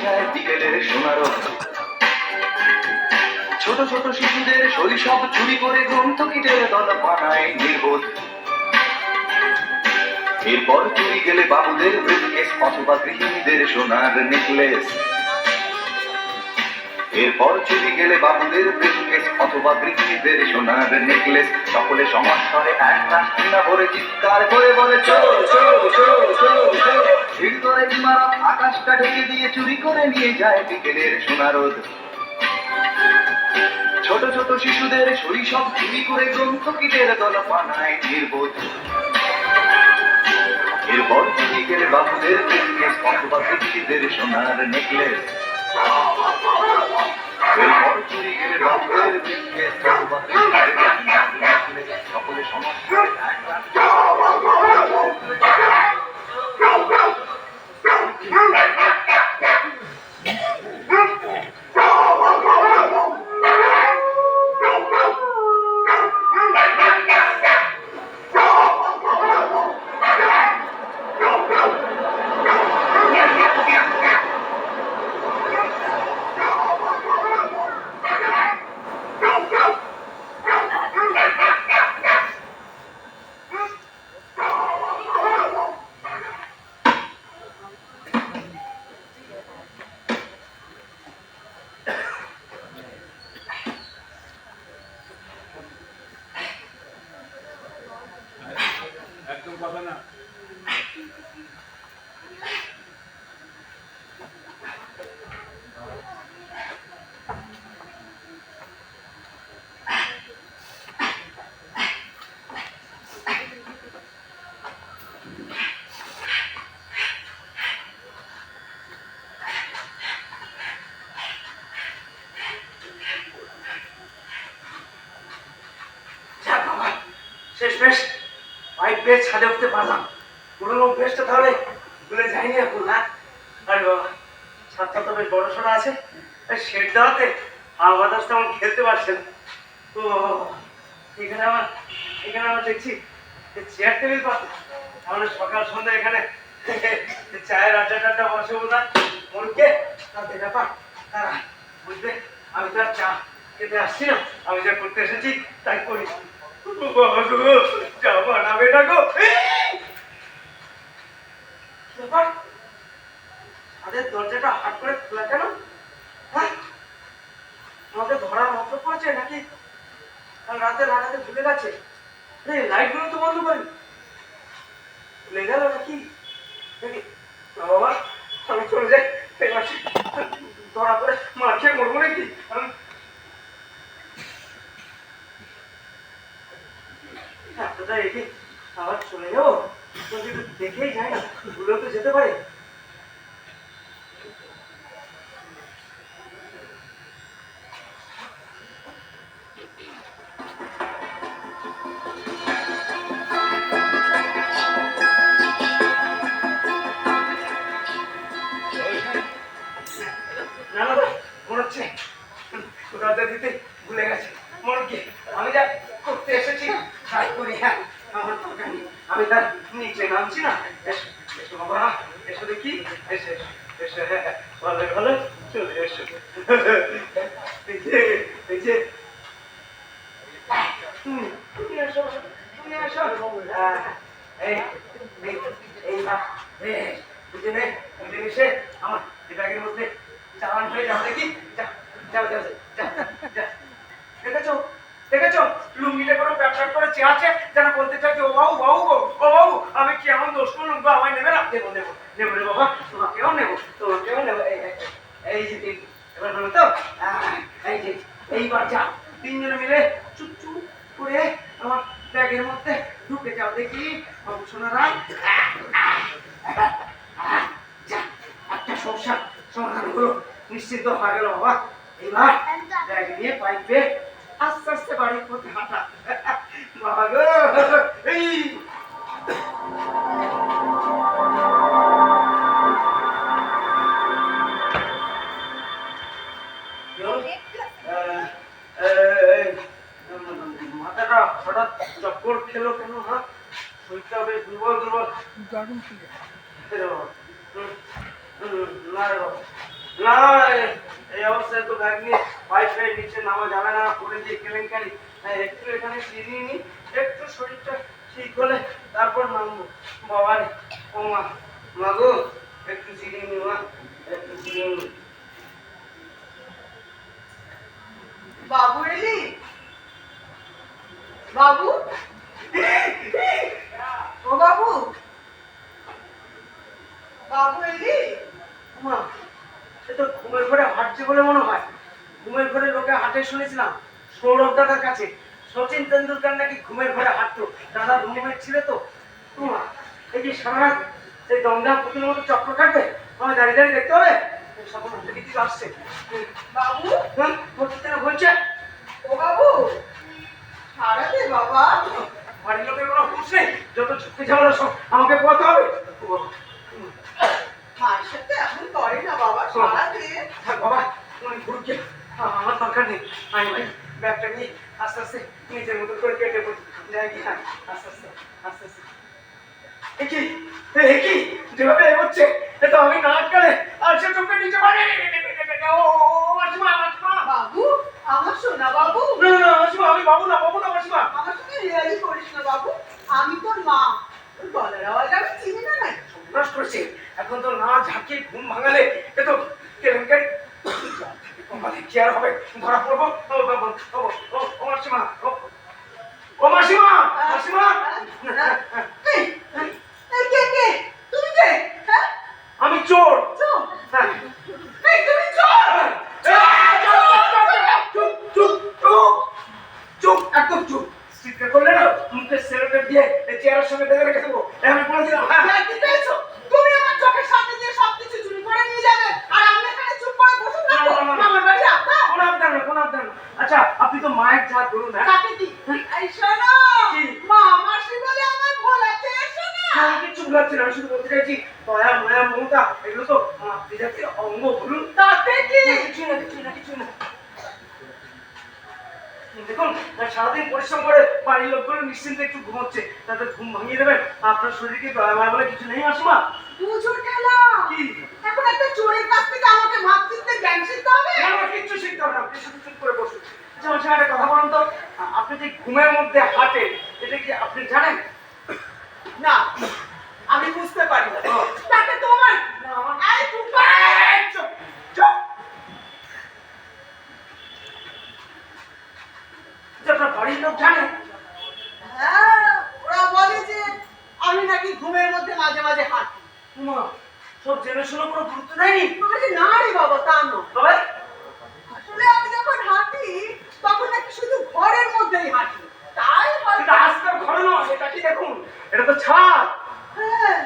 যায় বিকেলের সোনার ছোট ছোট শিশুদের শৈশব চুরি করে গ্রন্থকিটের দল বানায় নির্বোধ। এরপর চুরি গেলে বাবুদের ব্রিফকেস অথবা গৃহিণীদের সোনার নেকলেস। এরপর চুরি গেলে বাবুদের ব্রিফকেস অথবা গৃহিণীদের সোনার নেকলেস। সকলে সমান্তরে এক রাস্তা ভরে চিৎকার করে বলে চোর চোর চোর চোর চোর। ভিড় করে ইমারত আকাশটা ঢেকে দিয়ে চুরি করে নিয়ে যায় বিকেলের সোনারোদ। ছোট ছোট শিশুদের শৈশব চুরি করে গ্রন্থকিটের দল বানায় নির্বোধ। এরপর চুরি গেলে বাবুদের ব্রিফকেস অথবা গৃহিণীদের সোনার নেকলেস। এরপর চুরি গেলে বাবুদের ব্রিফকেস অথবা গৃহিণীদের সোনার নেকলেস। সকলে সমস্ত এক একদম কথা না। শেষ বেশ পাইপ বেশ ছাদে উঠতে পারলাম। পুরোনো অভ্যেসটা তাহলে ভুলে যায়নি এখন না। আরে বাবা, ছাদটা তো বেশ বড় সড়ো আছে। শেড দেওয়াতে আর বাতাস তেমন খেলতে পারছে না। তো এখানে আমার দেখছি চেয়ার টেবিল পাতা। তাহলে সকাল সন্ধ্যা এখানে চায়ের আড্ডা টাড্ডা বসবো না। মনকে তাতে ব্যাপার তারা বুঝবে আমি তো আর চা খেতে আসছি না, আমি যা করতে এসেছি তাই করি। দরজাটা হাট করে খোলা কেন? হ্যাঁ, আমাকে ধরার মতো পড়েছে নাকি কাল রাতে লাগাতে ভুলে গেছে? লাইট গুলো তো বন্ধ করি, ভুলে গেল নাকি? বাবা আমি চলে যাই, ধরা পড়ে মার খেয়ে মরবো নাকি? আবার চলে যাবো, দেখেই যায় না, ভুলেও তো যেতে পারে। না না মনে হচ্ছে দরজা দিতে ভুলে গেছে। মনে কি আমি যা করতে এসেছি তাই করি। হ্যাঁ, আমার দরকার নেই, আমি তার নিচে নামছি না। এসো বাবা, এসো দেখি, এসে এসে ভালো ভালো চলে এসো। এই যে তুমি এসো, তুমি এসো। মিলেমিশে আমার ব্যাগের মধ্যে চালান হয়ে যাও দেখি। যাও যাও যাও। দেখেছো দেখেছো লুঙ্গিটা করে ব্যবসা করে চেয়েছে যেন বলতে চাইছে ও বাবু বাবু গো, ও বাবু আমি কি এমন দোষ করলাম গো, আমায় নেবে না? নেবো নেবো নেবো রে বাবা, তোমাকেও নেবো তোমাকেও নেবো। এই যে এবার হলো তো, এই যে এইবার যা তিনজনে মিলে চুপ চুপ করে আমার ব্যাগের মধ্যে ঢুকে যাও দেখি। বাবু সোনারা একটা সমস্যা সমাধান হলো, নিশ্চিন্ত হয়ে গেল বাবা। এবার ব্যাগ নিয়ে পাইপে আস্তে আস্তে বাড়ির পথে হাঁটা। বাবা গো এই মাথাটা হঠাৎ চক্কর খেলো কেন? হ্যাঁ, শরীরটা বেশ দুর্বল দুর্বল। না রে বাবা, না, এই অবস্থায় তো ব্যাগ নিয়ে ওয়াইফাই নিচে নামা যাবে না, পড়ে গিয়ে কেলেঙ্কারি। একটু এখানে সিরিয়ে নি, একটু শরীরটা ঠিক হলে তারপর নামবো। বাবা রে, ও মা, মা গো, একটু সিরিয়ে নি মা, একটু সিরিয়ে নি। বাবু এলি? বাবু, ও বাবু, বাবু এলি? মা, সে তো ঘুমের ঘরে হাঁটছে বলে মনে হয়। ঘুমের ঘরে লোকে হাঁটে শুনেছিলাম সৌরভ দাদার কাছে। সচিন তেন্ডুলকার নাকি ঘুমের ঘরে হাঁটতো, দাদা রুমমেট ছিল তো। মা, এই যে সারা রাত সেই দমদম পুতুলের মতো চক্র কাটবে, আমার দাঁড়িয়ে দাঁড়িয়ে দেখতে হবে। সকল হাতে কিছু আসছে। বাবু, হ্যাঁ, হচ্ছে না বলছে। ও বাবু, সারা দে বাবা। বাড়ির লোকের কোনো হুঁশ নেই, যত ঝুঁকি ঝামেলা সব আমাকে পোয়াতে হবে। ও বাবা, মায়ের সাথে এমন করে না বাবা, সারা দে। থাক বাবা, উনি ঘুরকে আমার দরকার নেই। আমি ভাই ব্যাগটা নিয়ে আস্তে আস্তে নিজের মতো করে কেটে পড়ি। যাই কি, হ্যাঁ, আস্তে আস্তে আস্তে আস্তে। একই একই যেভাবে এগোচ্ছে, এ তো আমি না আটকালে আর সে চোখে নিচে পারে। ও মাসিমা, মাসিমা, বাবু, আমার সোনা বাবু, না না না, মাসিমা, আমি বাবু না, বাবু না মাসিমা। আমার সঙ্গে রিয়ালি করিস না বাবু। আমি তোর মা, তোর গলার আওয়াজ আমি চিনি না নাকি? সর্বনাশ করছে, এখন তো না ঝাঁকিয়ে ঘুম ভাঙালে এ তো কেলেঙ্কারি। মানে কি আর হবে, ধরা পড়বো। ও মাসিমা, ও মাসিমা, মাসিমা। এই, এই কে কে? তুমি কে? হ্যাঁ? আমি চোর। চোর? হ্যাঁ। এই তুমি চোর? চুপ চুপ চুপ চুপ, একদম চুপ। চিৎকার করলে না মুখে সেলোটেপ দিয়ে চেয়ারের সঙ্গে বেঁধে রেখে দেবো। আমি বলে দিলাম, হ্যাঁ। দেখতে পেয়েছো? তুমি আমার চোখের সামনে দিয়ে সবকিছু চুরি করে নিয়ে যাবে আর আমি এখানে চুপ করে বসে থাকবো? আমার বাড়ি আপনার? কোনো আবদার না, কোনো আবদার না। আচ্ছা, আপনি তো মায়ের যা ধরুন, হ্যাঁ। কাকে দি? এই শোনো, কি? মা মাসি বলে আমার ভোলাতে এসো না। আমি কিচ্ছু ভুলাচ্ছি না, আমি শুধু বলতে চাইছি দয়া মায়া মমতা এগুলো তো মাতৃজাতির অঙ্গ, বলুন। তাতে কি? কিছুই না, কিছুই না, কিছুই না। দেখুন, সারাদিন পরিশ্রম করে বাড়ির লোকগুলো নিশ্চিন্তে একটু ঘুমোচ্ছে, তাদের ঘুম ভাঙিয়ে দেবেন। আপনার শরীরে কি দয়া মায়া বলে কিছু নেই মাসিমা? বুঝো খেলা। কি? এখন একটা চোরের কাছ থেকে আমাকে মাতৃত্বের জ্ঞান শিখতে হবে? না, আমার কিচ্ছু শিখতে হবে না, আপনি শুধু চুপ করে বসুন। আচ্ছা মাসিমা, একটা কথা বলুন তো, আপনি যে ঘুমের মধ্যে হাঁটেন, এটা কি আপনি জানেন? না, আমি বুঝতে পারি না। তাতে তোমার না, আমার এই টুপা। এই, চুপ চুপ। আচ্ছা, আপনার বাড়ির লোক জানে? হ্যাঁ, ওরা বলে যে আমি নাকি ঘুমের মধ্যে মাঝে মাঝে হাঁটি। মা, সব জেনে শুনে কোনো গুরুত্ব দেয়নি? আরে না রে বাবা, তা নয়। তবে আসলে আমি যখন হাঁটি তখন নাকি শুধু ঘরের মধ্যেই হাঁটি। তাই এটা হয়তো। আজকাল ঘরে নয়, এটা কি দেখুন, এটা তো ছাদ। হ্যাঁ,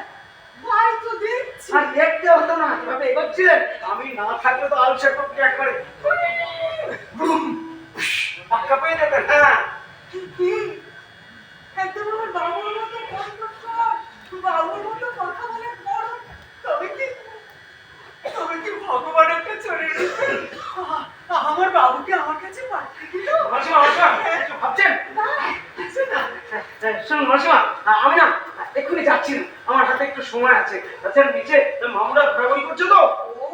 তাই তো দেখছি। আর দেখতে হতো না, এভাবে এগোচ্ছিলেন, আমি না থাকলে তো আলসে করতে একবারে পাক্কা পেয়ে যেতেন। হ্যাঁ, কি? একদম আমার বাবুর মতো কণ্ঠস্বর, বাবুর মতো কথা বলে বড়। তবে কি ভগবান একটা চলে এসেছে? আমার বাবুকে আমার কাছে পাঠিয়ে দিল? মাসিমা, মাসিমা, কিছু ভাবছেন? না, কিছু না। শুনুন মাসিমা, আমি না এক্ষুনি যাচ্ছি না, আমার হাতে একটু সময় আছে। তাছাড়া নিচে মামুরা ঘোরাঘুরি করছে তো। ও,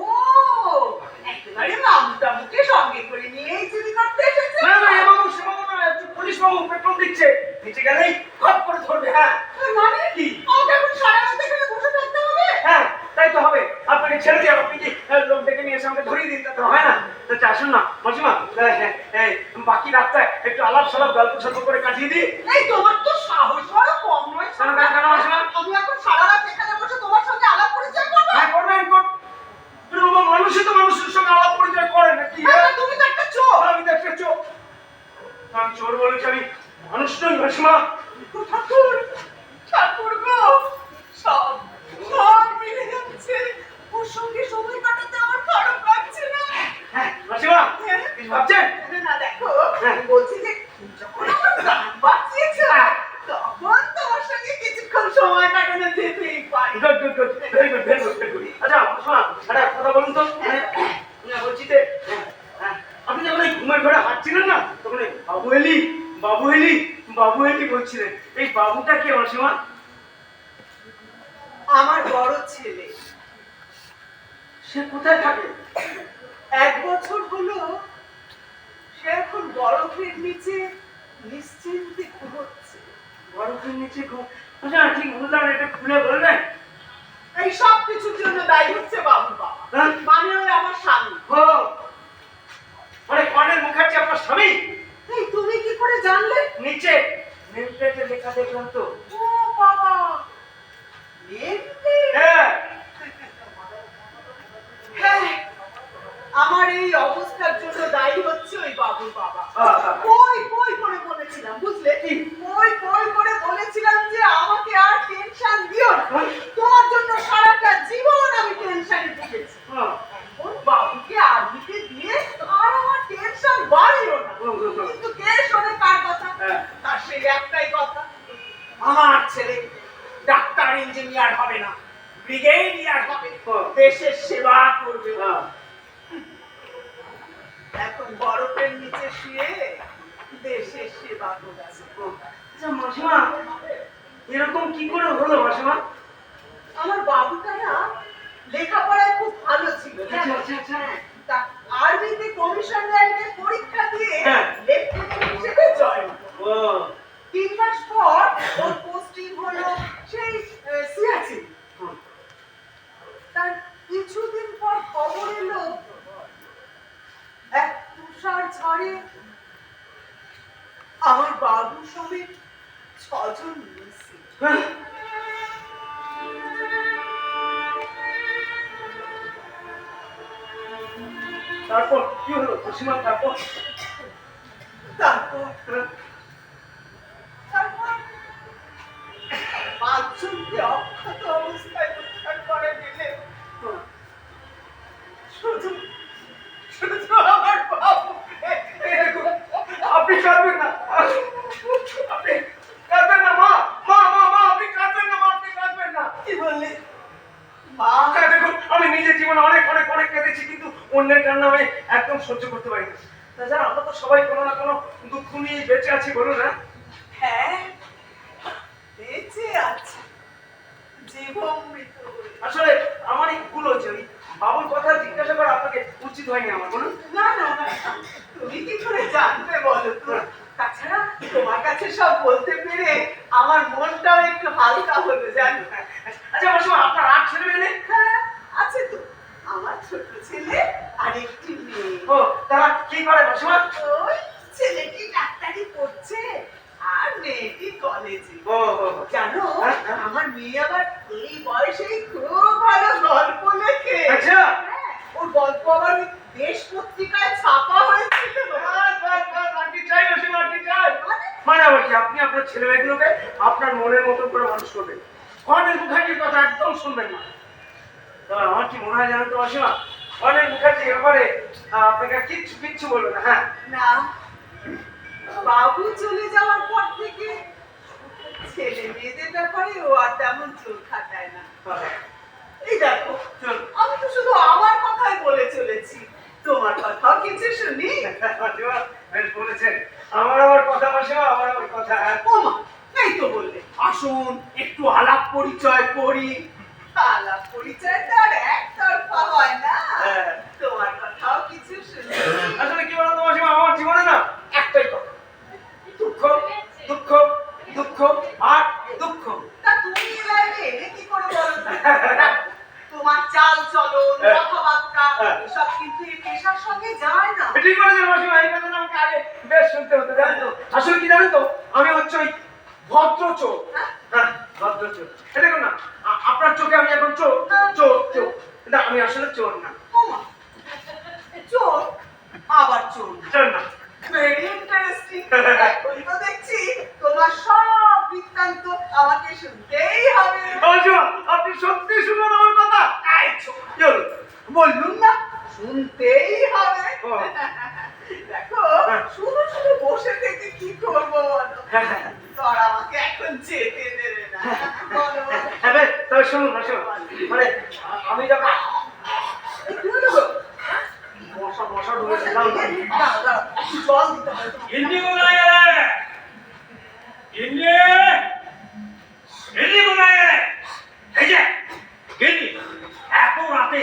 একেবারে মামু টামুকে সঙ্গে করে নিয়েই চুরি করতে এসেছে? না না, এ মামু সে মামু না, একটু পুলিশ মামু পেট্রোল দিচ্ছে, নিচে গেলেই খপ করে ধরবে। হ্যাঁ মানে কি? আমাকে এখন সারা রাত এখানে বসে থাকতে হবে? হ্যাঁ, তাই তো হবে। আপনাকে ছেড়ে দিয়ে আপনি কি লোক ডেকে নিয়ে এসে আমাকে ধরিয়ে দিন, তা তো হয় না। আচ্ছা আসুন না মাসিমা, বাকি রাতটা একটু আলাপ সালাপ গল্প সল্প করে কাটিয়ে দিই। এই তোমার তো সাহস বড় কম নয়। কেন, কেন মাসিমা? আমি এখন সারা রাত এখানে বসে তোমার সঙ্গে আলাপ পরিচয় করবো? হ্যাঁ করবেন, মানুষই তো মানুষের সঙ্গে আলাপ পরিচয় করে নাকি? তুমি তো একটা চোর। আমি তো একটা চোর। আমি চোর বলেছি, আমি মানুষ নই মাসিমা। ঠাকুর, ঠাকুর গো, সব সব মিলে যাচ্ছে। ওর সঙ্গে সময় কাটাতে আমার খারাপ লাগছে না। হ্যাঁ মাসিমা, কিছু ভাবছেন? না দেখো, আমি বলছি যে তুমি যখন আমার প্রাণ বাঁচিয়েছো, তখন তোমার সঙ্গে কিছুক্ষণ সময় কাটানো যেতেই পারে। Good good good, very good, very good, very good. আচ্ছা মাসিমা, একটা কথা বলুন তো, বলছি যে আপনি যখন এই ঘুমের ঘরে হাঁটছিলেন না, তখন এই বাবু এলি, বাবু এলি, বাবু এলি বলছিলেন, এই বাবুটা কে মাসিমা? আমার বড় ছেলে সে কোথায় থাকে? 1 বছর হলো সে এখন বরফের নিচে নিশ্চিন্তে ঘুমোচ্ছে। বরফের নিচে আচ্ছা ঠিক বুঝলাম, এটা খুলে বলবেন? এই সব কিছুর জন্য দায়ী হচ্ছে বাবু বাবা, হ্যাঁ? মানে ওই আমার স্বামী। ও মানে কর্নেল মুখার্জি আপনার স্বামী? এই তুমি কি করে জানলে? নিচে নেম প্লেটে লেখা দেখলাম তো। ও বাবা, এমনি? হ্যাঁ। হ্যাঁ, আমার এই অবস্থার জন্য দায়ী হচ্ছে ওই বাবুর বাবা। আহা। কই কই করে বলেছিলাম, বুঝলে? কই কই করে বলেছিলাম যে আমাকে আর টেনশন দিও না, তোমার জন্য সারাটা জীবন আমি টেনশনে ভুগেছি। হ্যাঁ। এখন বাবুকে আর্মিতে দিয়ে আর আমার টেনশন বাড়িও না। কিন্তু কে শোনে কার কথা? হ্যাঁ। তার সেই একটাই কথা, আমার ছেলে ডাক্তার ইঞ্জিনিয়ার হবে না, ব্রিগেডিয়ার হবে, দেশের সেবা করবে। হ্যাঁ। এখন বরফের নিচে শুয়ে দেশের সেবা করছে। আচ্ছা মাসিমা, এরকম কি করে হলো মাসিমা? আমার বাবুটা না লেখাপড়ায় খুব ভালো ছিল। আচ্ছা আচ্ছা আচ্ছা। তা আর্মিতে কমিশন র্যাঙ্কের পরীক্ষা দিয়ে হ্যাঁ। লেফটেন্যান্ট হিসেবে জয়েন। ও 3 মাস পর ওর পোস্টিং হলো সেই সিয়াচিন। তার কিছুদিন পর খবর এলো এক তুষার ঝড়ে আমার বাবু সমেত 6 জন মিসিং। হ্যাঁ। তারপর কি হলো মাসিমা? তারপর তারপর 5 জনকে অক্ষত অবস্থায় উদ্ধার করে দিলে শুধু শুধু আমার বাবুকে। আপনি কাঁদবেন না, আপনি কাঁদবেন না মা, মা মা মা আপনি কাঁদবেন না, মা আপনি কাঁদবেন না। কি বললে মা? হ্যাঁ, দেখুন আমি নিজের জীবনে অনেক অনেক অনেক কেঁদেছি, কিন্তু অন্যের কান্না আমি একদম সহ্য করতে পারি না। তাছাড়া আমরা তো সবাই কোনো না কোনো দুঃখ নিয়ে বেঁচে আছি, বলুন না? হ্যাঁ, বেঁচে আছে, জীবন মৃত। আসলে আমারই ভুল হয়েছে, ওই বাবুর কথা জিজ্ঞাসা করা আপনাকে উচিত হয়নি আমার, বলুন। না না না, তুমি কি করে জানবে বলো তো? তাছাড়া তোমার কাছে সব বলতে পেরে আমার মনটাও একটু হালকা হলো, জানো? আচ্ছা মাসিমা, আপনার আর ছেলে মেয়ে নেই? হ্যাঁ, আছে তো, আমার ছোট ছেলে আর একটি মেয়ে। ও, তারা কি করে মাসিমা? ওই ছেলেটি ডাক্তারি পড়ছে আর মেয়েটি কলেজে। ও ও, ও। জানো, হ্যাঁ, হ্যাঁ। আমার মেয়ে আবার এই বয়সেই খুব ভালো গল্প লেখে। আচ্ছা। হ্যাঁ, ওর গল্প আবার ওই দেশ পত্রিকায় ছাপা হয়েছিল। বাস, বাস, বাস, আর কি চাই মাসিমা, আর কি চাই? মানে আবার কি, আপনি আপনার ছেলে মেয়েগুলোকে আপনার মনের মতো করে মানুষ করবেন, কর্নেল মুখার্জির কথা একদম শুনবেন না। তবে আমার কি মনে হয় জানেন তো মাসিমা, কর্নেল মুখার্জি ব্যাপারে আপনাকে আর কিচ্ছু কিচ্ছু বলবে না। হ্যাঁ, না, বাবু চলে যাওয়ার পর থেকে ছেলে মেয়েদের ব্যাপারে ও আর তেমন চোখ খাটায় না। এই দেখো, আমি তো শুধু আমার কথাই বলে চলেছি, তোমার কথাও কিছু শুনি। মাসিমা বেশ বলেছেন, আমার আবার কথা মাসিমা, আমার আবার কথা। ওমা, এই তো বললে, আসুন একটু আলাপ পরিচয় করি। আলাপ পরিচয় তো আর একতরফা হয় না, হ্যাঁ। তোমার কথাও কিছু শুনি। আসলে কি বলতো মাসিমা, আমার জীবনে না একটাই কথা, দুঃখ দুঃখ দুঃখ আর দুঃখ। তা তুমি এ লাইনে এলে কি করে বলো তো? তোমার চাল চলন, কথাবার্তা এসব কিন্তু এই পেশার সঙ্গে যায় না। ঠিক বলেছেন মাসিমা, এই কথাটা আমাকে আগে বেশ শুনতে হতো, জানেন তো। আসলে কি জানেন তো, আমি হচ্ছে ওই ভদ্র চোর। হ্যাঁ, ভদ্র চোর। এটা দেখুন না, আপনার চোখে আমি এখন চোর চোর চোর, না আমি আসলে চোর না। ওমা, চোর, আবার চোর। চোর না। Very interesting. এখন তো দেখছি তোমার সব বৃত্তান্ত আমাকে শুনতেই হবে। মাসিমা, আপনি সত্যি শুনুন আমার কথা। এই চোর, কি হলো? বললুম না, শুনতেই হবে। ও। দেখো, শুধু শুধু বসে থেকে কি করবো বলো? তোর আমাকে এখন যেতে দেবে না, বলো। হ্যাঁ বেশ, তবে শুনুন মাসিমা, মানে আমি যখন কি হলো গো? মশা মশা ঢুকেছে, দাও না। দাঁড়াও, দাঁড়াও, জল দিতে হবে। হিন্দি কোথায় গেলে? হিন্দি হিন্দি কোথায় গেলে? এই যে হিন্দি এত রাতে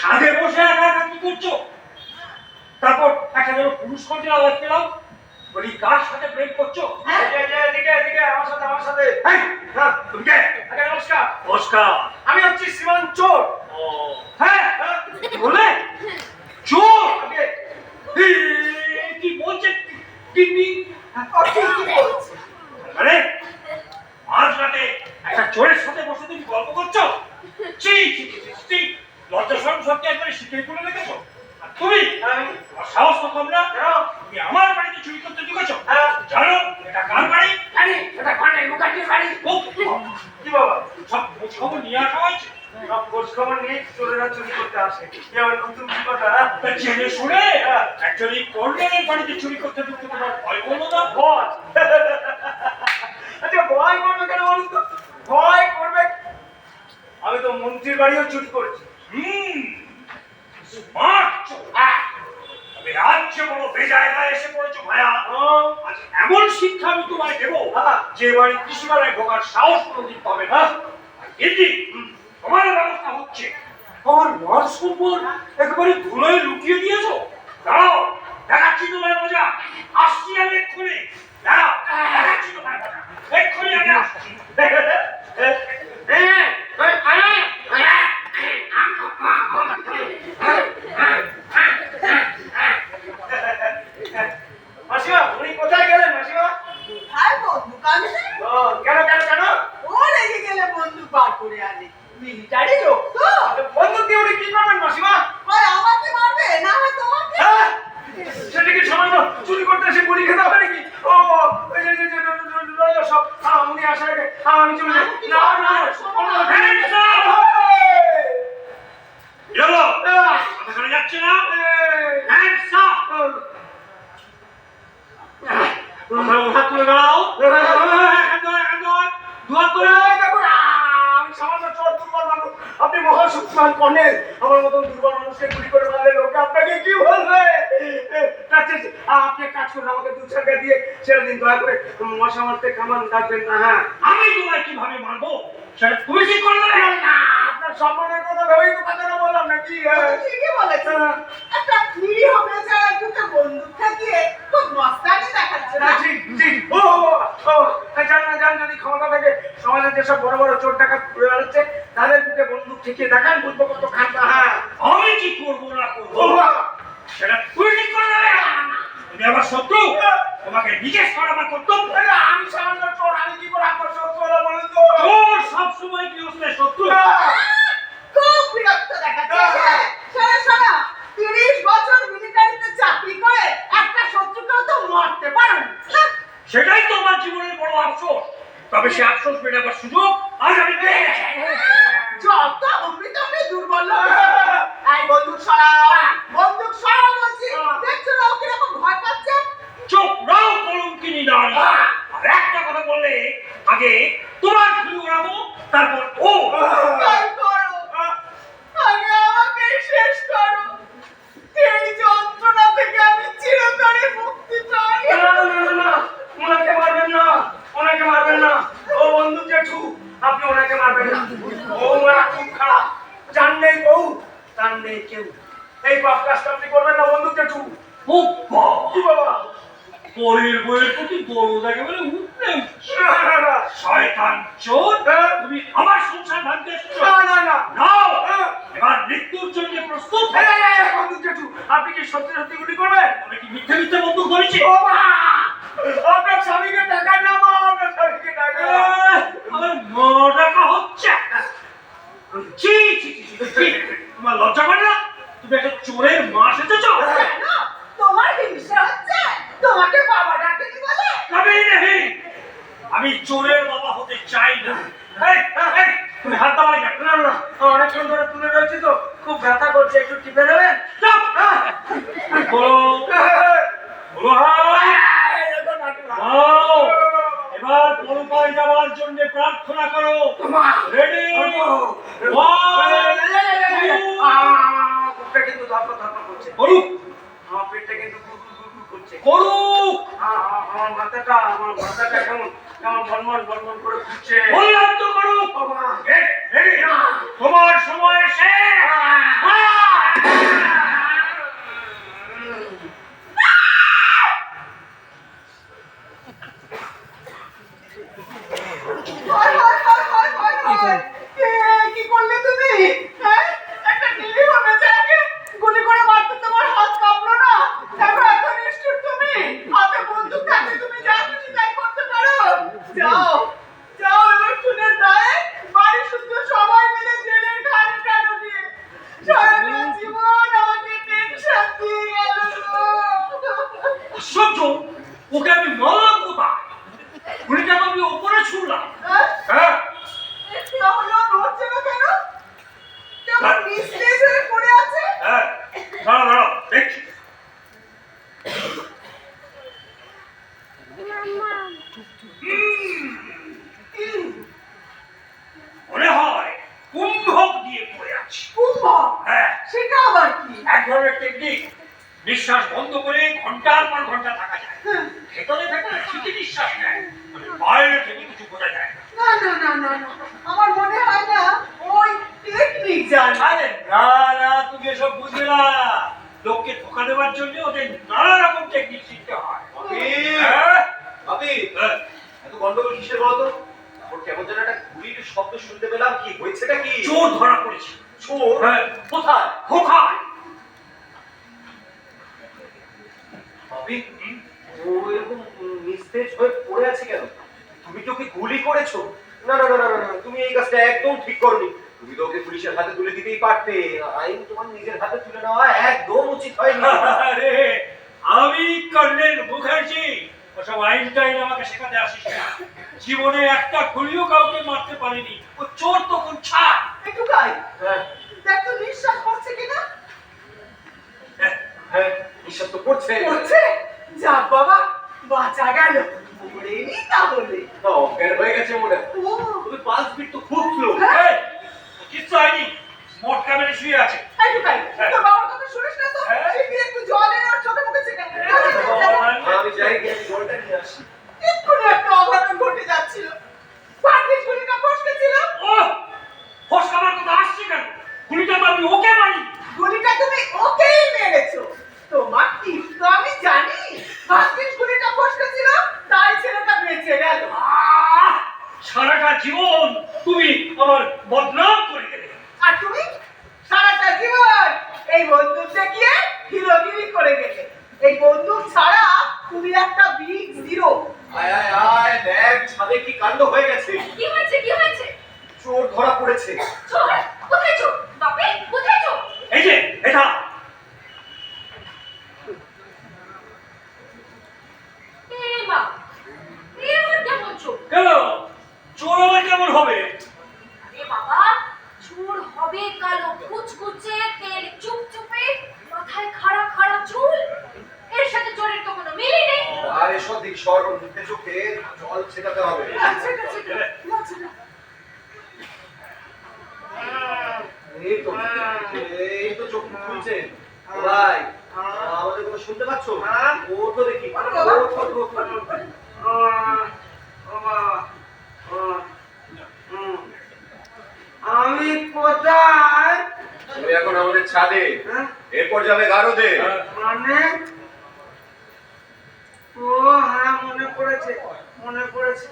ছাদে বসে একা একা কি করছো? তারপর একটা যেন পুরুষ কণ্ঠের আওয়াজ পেলাম, বলি কার সাথে প্রেম করছো? এদিকে আমার সাথে এই, না, তুমি কে? আগে নমস্কার, নমস্কার। আমি হচ্ছি শ্রীমান চোর। ও হ্যাঁ, কি বলে? চোর? আগে কি বলছে তিনি? ঠিকই বলছে। মানে আজ রাতে একটা চোরের সাথে বসে তুমি গল্প করছো? ছি ছি ছি ছি, ছি। লজ্জা শরম সবকে একবারে শিখে তুলে রেখেছো। আর তুমি তোমার সাহস তো কম না, তুমি আমার বাড়িতে চুরি করতে ঢুকেছো। জানো এটা কার বাড়ি? এটা কানে মুখাটির বাড়ি। ও, কি বাবা, সব খোঁজ খবর নিয়ে আসা হয়েছে। সব খোঁজ খবর নিয়ে চোরেরা চুরি করতে আসে। কি আবার নতুন কি কথা? তা জেনে শুনে অ্যাকচুয়ালি কর্নেলের বাড়িতে চুরি করতে ঢুকতে তোমার ভয় করলো না? ভয়? আচ্ছা ভয় করবে কেন বলুন তো? ভয় করবে, আমি তো মন্ত্রীর বাড়িও চুরি করেছি। স্মার্ট চোর। তবে রাজ্যে বড় বেজায়গায় এসে পড়েছো ভায়া। আজ এমন শিক্ষা আমি তোমায় দেবো যে বাড়ি কৃষিমেলায় ঢোকার সাহস কোনোদিন পাবে না। কিন্তু তোমার ব্যবস্থা হচ্ছে, আমার মান সম্মান একেবারে ধুলোয় লুকিয়ে দিয়েছো। দাঁড়াও, দেখাচ্ছি তোমার মজা। আসছি আমি এক্ষুনি। দাঁড়াও, দেখাচ্ছি তোমার মজা। এক্ষুনি আমি আসছি। মাসিমা, উনি কোথায় গেলেন মাসিমা? কোথায় বন্দুক আনছে? কেন কেন কেন? ও রেগে গেলে বন্দুক বার করে আনে। মিলিটারি লোক তো। বন্দুক দিয়ে উনি কি করবেন মাসিমা? হয় আমাকে মারবে, না হয় তোমাকে। হ্যাঁ? সেটা কি সামান্য চুরি করতে এসে গুলি খেতে হবে নাকি? ও এই যে রইলো সব। উনি আসার আগে আমি চলে যাই। না না, Hands up! এলো, কথা শোনা যাচ্ছে না? Hands up! হাত তুলে দাও। দুহাত তুলে। আমি সামান্য চোর, দুর্বল মানুষ। আপনি মহাশক্তিমান কর্নেল, আমার মতন দুর্বল মানুষকে গুলি করে মারলে লোকে আপনাকে কি বলবে? আপনি এক কাজ করুন, আমাকে 2 টাকা দিয়ে ছেড়ে দিন দয়া করে। মশা মারতে কামান ডাকবেন না। হ্যাঁ, আমি তোমায় কিভাবে মারবো সেটা তুমি ঠিক করে দেবে। না, আপনার সম্মানের কথা ভেবেই তো কথাটা বললাম নাকি? ঠিকই বলেছে। একটা নিরীহ বেচারা দুটো বন্দুক থাকিয়ে খুব মস্তানি দেখাচ্ছে না? ঠিক ঠিক। ও জান যদি ক্ষমতা থাকে, সমাজে যেসব বড় বড় চোর টাকা ঘুরে বেড়াচ্ছে তাদের বুকে বন্দুক ঠেকিয়ে দেখান, বুঝবো কত খান্তা। হ্যাঁ, আমি কি করবো না করবো সেটা তুমি ঠিক করে দেবে। তুমি আমার শত্রু, তোমাকে জিজ্ঞেস করা আমার কর্তব্য। আমি সামান্য চোর, আমি কি করে আপনার শত্রু হলাম বলুন তো? চোর সবসময় গৃহস্থের শত্রু। খুব বিরক্ত দেখাচ্ছে। শোনো শোনো, 30 বছর মিলিটারিতে চাকরি করে একটা শত্রুকেও তো মারতে পারো না। সেটাই তো আমার জীবনের বড় আফসোস। তবে সে আফসোস মেটাবার সুযোগ আজ আমি পেয়ে গেছি। যত অমৃতমে দুর্বল লোক। এই বন্দুক সরাও, বন্দুক সরাও বলছি। দেখছো না ও কিরকম ভয় পাচ্ছে? চুপ রাও কলঙ্কিনী নারী। আর একটা কথা বললে আগে তোমার খুলি ওড়াবো, তারপর ও। তাই করো, আগে আমাকে শেষ করো। এই যন্ত্রণা থেকে আমি চিরতরে মুক্তি চাই। ওনাকে মারবেন না, ওনাকে মারবেন না। ও বন্দুক জেঠু, আপনি ওনাকে মারবেন না। ও মারা খুব খারাপ, জান নেই বউ, তার নেই কেউ। এই পাপ কাজটা আপনি করবেন না বন্দুক জেঠু। ও বাবা, কি বাবা? পরের বইয়ের প্রতি দরদ একেবারে উঠলে উঠছে। শয়তান চোর, তুমি আমার সংসার ভাঙতে এসেছো। না নাও, এবার মৃত্যুর জন্য প্রস্তুত হও। বন্দুক জেঠু, আপনি কি সত্যি সত্যি গুলি করবেন? আমি কি মিথ্যে মিথ্যে বন্দুক ধরেছি? ও মা, আপনার স্বামীকে টাকা না, মা আপনার স্বামীকে টাকা। আমার মা ডাকা হচ্ছে। ছি ছি ছি ছি, ছি। তোমার লজ্জা করে না? তুমি একটা চোরের মা এসেছো। কেন? তোমার হিংসা হচ্ছে? তোমাকে বাবা ডাকেনি বলে? কবি নেই, আমি চোরের বাবা হতে চাই না। এই, এই, তুমি হাত দাও কেন? না, অনেকক্ষণ ধরে তুলে রয়েছি তো, খুব ব্যথা করছে, একটু টিপে দেবেন? চুপ! বলো, বলো হাত। নাও, এবার পরপায় যাওয়ার জন্য প্রার্থনা করো। রেডি? বুকটা কিন্তু ধরপড় করছে, করুক, আমার পেটটা কিন্তু গুড়গুড় করছে, করুক। আমার মাথাটা কেমন বলমন করে ঘুরছে। বললাম তো করুক। রেডি? তোমার সময় শেষ। আশ্চর্য, ওকে আমি মারলাম কোথায়? গুলিটা তো আমি ওপরে ছুড়লাম। হ্যাঁ? হ্যাঁ, তাহলে ও নড়ছে না কেন? কেমন নিস্তেজ হয়ে পড়ে আছে? হ্যাঁ, দাঁড়া দাঁড়া, দেখছি। মনে হয় কুম্ভক দিয়ে পড়ে আছি। কুম্ভক? হ্যাঁ, সেটা আবার কি? এক ধরনের টেকনিক। নিঃশ্বাস বন্ধ করে ঘন্টার পর ঘন্টা থাকা যায়। ভেতরে ভেতরে ঠিকই নিঃশ্বাস নেয়, মানে বাইরে থেকে কিছু বোঝা যায় না। না না না না না, আমার মনে হয় না ওই টেকনিক জানে। আরে না না, তুমি এসব বুঝবে না। লোককে ধোকা দেওয়ার জন্য ওদের নানা রকম টেকনিক শিখতে হয়। হ্যাঁ? আপনি হ্যাঁ। এত গন্ডগোল কিসের বলতো? ওর কেমন যেন একটা গুলির শব্দ শুনতে পেলাম, কি হয়েছেটা কি? চোর ধরা পড়েছে। চোর? হ্যাঁ, কোথায়? কোথায়? আপনি ও এরকম নিস্তেজ হয়ে পড়ে আছে কেন? তুমি কি ওকে গুলি করেছো? না না না না না, তুমি এই কাজটা একদম ঠিক করনি। তুমি তো ওকে পুলিশের হাতে তুলে দিতেই পারতে। আইন তোমার নিজের হাতে তুলে নেওয়া একদম উচিত হয়নি। আরে আমি কর্নেল মুখার্জি, ওসব আইন টাইন আমাকে শেখাতে আসিস না। জীবনে একটা গুলিও কাউকে মারতে পারিনি। ও চোর তখন ছাড়। একটু খাই, হ্যাঁ দেখ তো নিঃশ্বাস করছে কিনা। হ্যাঁ, নিঃশ্বাস তো পড়ছে। করছে? যাক বাবা, বাঁচা গেল। মরেনি তাহলে। অজ্ঞান হয়ে গেছে মনে হয়। ও, তবে পাঁচ মিনিট তো খুব স্লো। হ্যাঁ? এই, কিচ্ছু হয়নি, মটকা মেরে শুয়ে আছে। একটু খাই, তোর বাবার কথা শুনিস না তো? হ্যাঁ? শিগগির একটু জল এনে ওর চোখে মুখে ছেঁকে দে। আমি যাই গিয়ে জলটা নিয়ে আসি। এক্ষুনি একটা অঘটন ঘটে যাচ্ছিল। ভাগ্যিস গুলিটা ফসকে ছিল। ও ফোস আমার কথা আসছে কেন? গুলিটা তো আমি ওকে মারি। গুলিটা তুমি ওকেই মেরেছো। তোমার টিপ তো আমি জানি। ভাগ্যিস গুলিটা ফসকে ছিল, তাই ছেলেটা বেঁচে গেল। সারাটা জীবন তুমি আমার বদনাম করে দিলে। আর তুমি সারাটা জীবন এই বন্দুক দেখিয়ে হিরোগিরি করে গেলে। এই বন্দুক ছাড়া তুমি একটা বিগ জিরো। আয় আয় আয়, দেখ ছাদে কি কাণ্ড হয়ে গেছে। কি হয়েছে কি হয়েছে? চোর ধরা পড়েছে। চোর? কোথায় চোর? বাপে কোথায় চোর? এই যে এটা এ মা, এ আবার কেমন চোর? কেন? চোর আবার কেমন হবে? আরে বাবা, চোর হবে কালো কুচকুচে, তেল চুপচুপে, মাথায় খাড়া খাড়া চুল। এর সাথে চোরের তো কোনো মিলই নেই। আর এসব দিক সর, মুখে চোখে জল ছেটাতে হবে। আচ্ছা আচ্ছা আচ্ছা। এই তো চোখ খুলছে। ভাই, আমাদের কথা শুনতে পাচ্ছো? ও তো দেখি। আমি কোথায়? তুমি এখন আমাদের ছাদে, এরপর যাবে গারদে। মানে ও হ্যাঁ, মনে পড়েছে মনে পড়েছে।